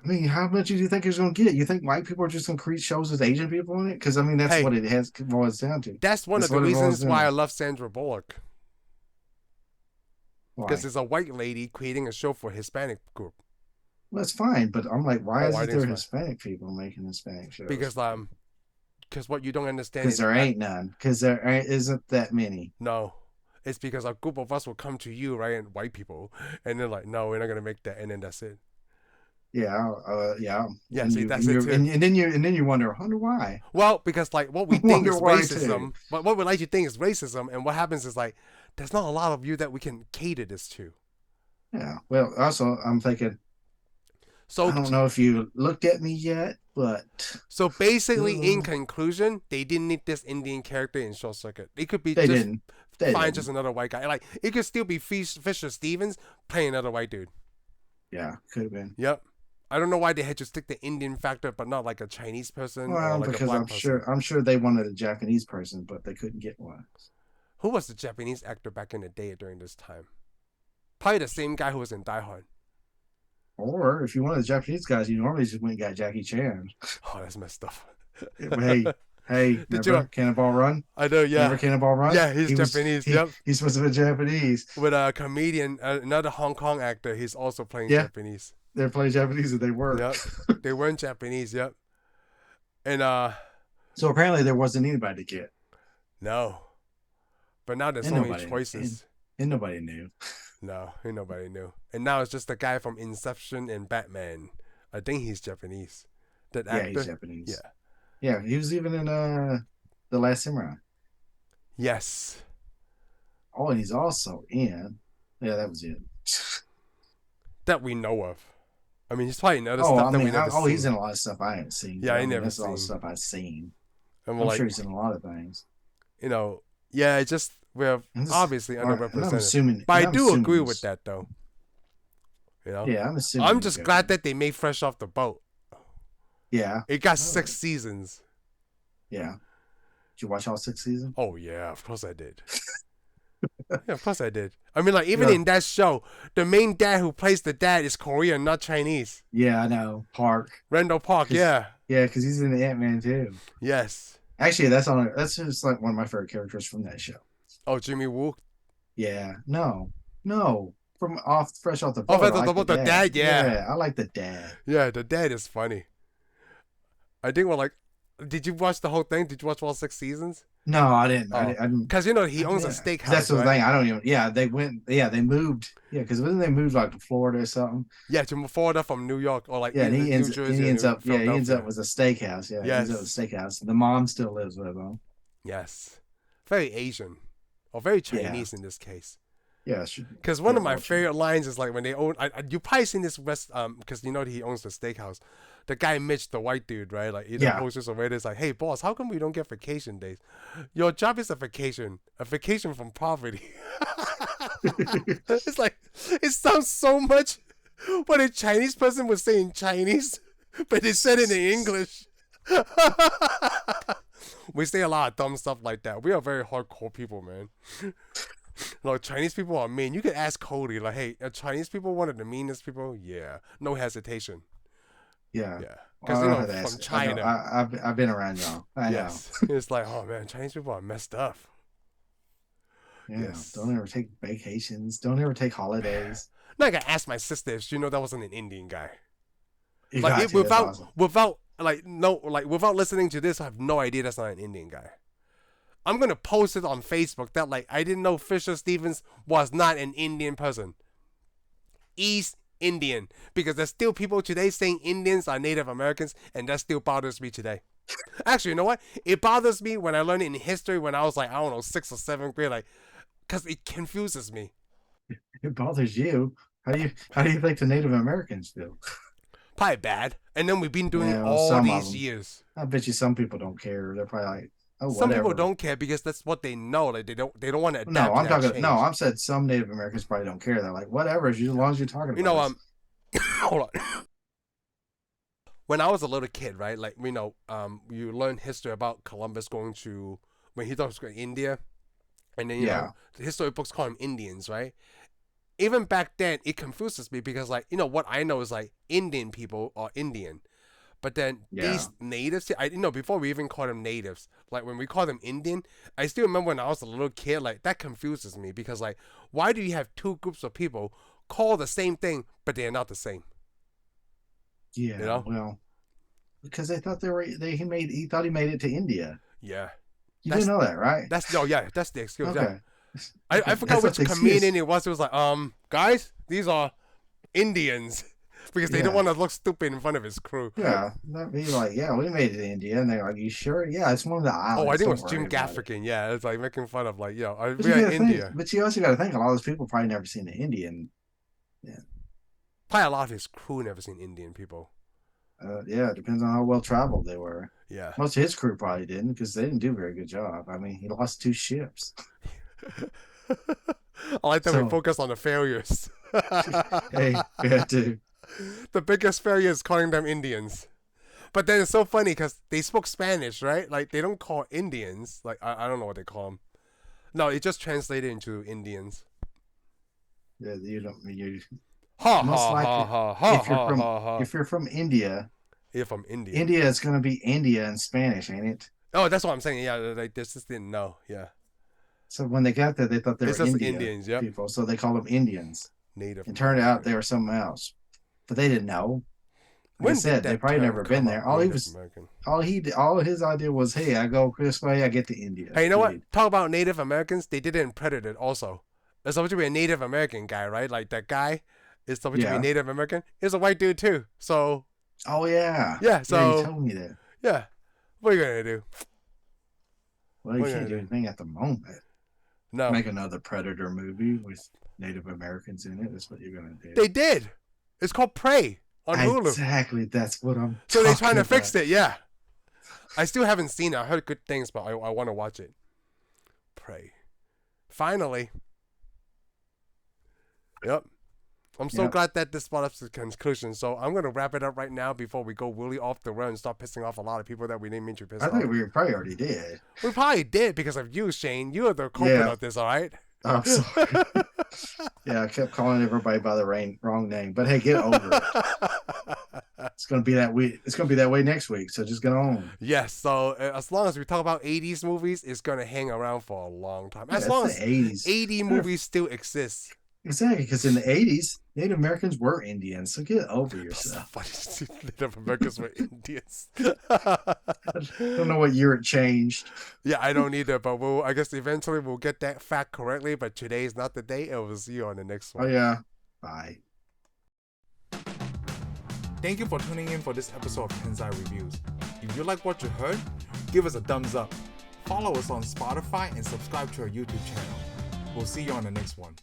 mean, how much do you think it's going to get? You think white people are just going to create shows with Asian people in it? Because I mean, that's Hey, what it has boils down to. that's one of That's the what it boils reasons down why to. I love Sandra Bullock. Because Why? there's a white lady creating a show for a Hispanic group. Well, that's fine, but I'm like, why Oh, I isn't think there it's fine. Hispanic people making Hispanic shows? Because what you don't understand Because is there ain't none. Because isn't that many. no. It's because a group of us will come to you, right, and white people, and they're like, no, we're not gonna make that, and then that's it. Yeah, yeah. Yeah, And see, you that's and it you too. and then you wonder why. Well, because like what we think Wonder is why too. racism, but what we like to think is racism, and what happens is like, there's not a lot of you that we can cater this to. Yeah. Well, also I'm thinking, I So, don't know if you looked at me yet, but so basically, in uh, conclusion, they didn't need this Indian character in Short Circuit. It could be they just didn't. They find just didn't. another white guy. Like it could still be Fisher Stevens playing another white dude. Yeah, could have been. Yep. I don't know why they had to stick the Indian factor, but not like a Chinese person or Well, like a because black person. I'm sure they wanted a Japanese person, but they couldn't get one. Who was the Japanese actor back in the day during this time? Probably the same guy who was in Die Hard. Or if you wanted Japanese guys, you normally just went and got Jackie Chan. Oh, that's messed up. Hey, hey, Did remember you? Cannonball Run? I know, Remember yeah. Cannonball Run? Yeah, he's Japanese. Yep. He's supposed to be Japanese. With a comedian, another Hong Kong actor, he's also playing Yeah, Japanese. they're playing Japanese and they were. Yep. They weren't Japanese, yep. And So apparently there wasn't anybody to get. no. But now there's And so many nobody choices. and nobody knew. No, ain't nobody knew. And now it's just the guy from Inception and Batman. I think he's Japanese. That Yeah, actor. he's Japanese. Yeah. Yeah, he was even in The Last Samurai. Yes. Oh, and he's also in. Yeah, that was it. That we know of. I mean, he's probably in other Oh, stuff I that we mean, never seen. he's in a lot of stuff I haven't seen. Yeah, I mean, never that's all the seen. stuff I've seen. And we're I'm like, sure he's in a lot of things. Yeah, it's just we're And this- obviously and I'm underrepresented. assuming, But I I'm do assuming agree this- with that, though. Yeah, I'm assuming. I'm just glad that they made Fresh Off the Boat. Yeah, It got 6 seasons. yeah. Did you watch all 6 seasons? Oh yeah, of course I did. Yeah, of course I did. I mean, like even Yeah. in that show, the main dad who plays the dad is Korean, not Chinese. Yeah, I know. Park. Randall Park. 'Cause- Yeah. Yeah, because he's in the Ant-Man too. Yes. Actually, that's just like one of my favorite characters from that show. Oh, Jimmy Woo. Yeah, no, from fresh off the Oh, boat. Fresh I Off the like Boat, the dad, yeah. I like the dad. Yeah, the dad is funny. I think we're like, did you watch the whole thing? Did you watch all 6 seasons? No, I didn't. Oh. I didn't. Because he owns a Yeah. steakhouse. That's the right? thing. I don't even. Yeah, they went. Yeah, they moved. Yeah, because when they moved like to Florida or something. Yeah, to Florida from New York or like Yeah, and New Jersey. he ends up. Yeah, he ends Philadelphia. up with a steakhouse. Yeah, he ends up with a steakhouse. The mom still lives with him. Yes. Very Asian. Or very Chinese in this case. Yeah, because one of my favorite lines is like when they own. You probably seen this because you know he owns the steakhouse. The guy Mitch, the white dude, right? Like either hostess or waiter is like, "Hey, boss, how come we don't get vacation days? Your job is a vacation from poverty." It's like it sounds so much what a Chinese person would say in Chinese, but they said it in English. We say a lot of dumb stuff like that. We are very hardcore people, man. Like, Chinese people are mean. You could ask Cody, like, hey, are Chinese people one of the meanest people? Yeah. No hesitation. Yeah. Yeah. Well, Because, I you don't know, have to from ask. I know. China. I've been around y'all. I know. Yes. It's like, oh, man, Chinese people are messed up. Yeah. Yes. Don't ever take vacations. Don't ever take holidays. Now I gotta ask my sister if she know that wasn't an Indian guy. You Like, got to. That's awesome. without listening to this, I have no idea that's not an Indian guy. I'm gonna post it on Facebook that, like, I didn't know Fisher Stevens was not an Indian person. East Indian. Because there's still people today saying Indians are Native Americans, and that still bothers me today. Actually, you know what? It bothers me when I learned it in history when I was, like, I don't know, 6th or 7th grade, like, because it confuses me. It bothers you. How do you think the Native Americans feel? Probably bad. And then we've been doing it Well, all some of these them. years. I bet you some people don't care. They're probably like, oh, Some whatever. people don't care because that's what they know. Like, they don't want to adapt No, I'm to that talking. change. No, I'm said some Native Americans probably don't care. They're like, whatever, as long as you're talking about. You know, this. hold on. When I was a little kid, right? Like, you know, you learn history about Columbus going to, when he thought he was going to India, and then you know the history books call him Indians, right? Even back then, it confuses me because, like, you know, what I know is like Indian people are Indian, but then these natives, before we even call them natives, like when we call them Indian, I still remember when I was a little kid, like that confuses me because, like, why do you have two groups of people call the same thing but they're not the same? Yeah, you know? Well, because they thought he thought he made it to India. Yeah, you do know that, right? That's the excuse. Okay. Yeah. I forgot which comedian it was. It was like, guys, these are Indians. Because they don't want to look stupid in front of his crew. Yeah. He's like, yeah, we made it to India. And they're like, you sure? Yeah, it's one of the islands. Oh, I think it was Jim Gaffigan. Yeah, it's like making fun of, like, but we're in India. But you also got to think, a lot of those people probably never seen an Indian. Yeah. Probably a lot of his crew never seen Indian people. Yeah, it depends on how well traveled they were. Yeah. Most of his crew probably didn't because they didn't do a very good job. I mean, he lost 2 ships. I like that we focus on the failures. Hey, we had to. The biggest failure is calling them Indians. But then it's so funny because they spoke Spanish, right? Like, they don't call Indians. Like, I don't know what they call them. No, it just translated into Indians. Yeah, you don't. If you're from India. You're from India. India is going to be India in Spanish, ain't it? Oh, that's what I'm saying. Yeah, like, they just didn't know. Yeah. So when they got there, they thought they were Indians, people. So they called them Indians. Native. It turned out they were something else. But they didn't know. Like I said, they probably never been there. All his idea was, hey, I go this way, I get to India. Hey, you know what? Talk about Native Americans. They did it in Predator also. There's supposed to be a Native American guy, right? Like, that guy is supposed to be Native American. He's a white dude too. So. Oh yeah. Yeah. So. You told me that. Yeah. What are you gonna do? Well, you can't do anything at the moment. No. Make another Predator movie with Native Americans in it. That's what you're gonna do. They did. It's called Prey on Hulu. Exactly. That's what I'm. So they're trying to fix it. Yeah. I still haven't seen it. I heard good things, but I want to watch it. Prey. Finally. Yep. I'm so glad that this brought up to the conclusion. So I'm going to wrap it up right now before we go really off the road and start pissing off a lot of people that we didn't mean to piss off. I think we probably already did. We probably did because of you, Shane. You are the culprit of this, all right? I'm sorry. Yeah, I kept calling everybody by the wrong name. But hey, get over it. It's gonna be that way. It's gonna be that way next week. So just get on. Yes. So as long as we talk about 80s movies, it's gonna hang around for a long time. As long as 80 movies still exist. Exactly, because in the 80s, Native Americans were Indians. So get over yourself. Native Americans were Indians. I don't know what year it changed. Yeah, I don't either. But I guess eventually we'll get that fact correctly. But today is not the day. We'll see you on the next one. Oh yeah. Bye. Thank you for tuning in for this episode of Tensai Reviews. If you like what you heard, give us a thumbs up. Follow us on Spotify and subscribe to our YouTube channel. We'll see you on the next one.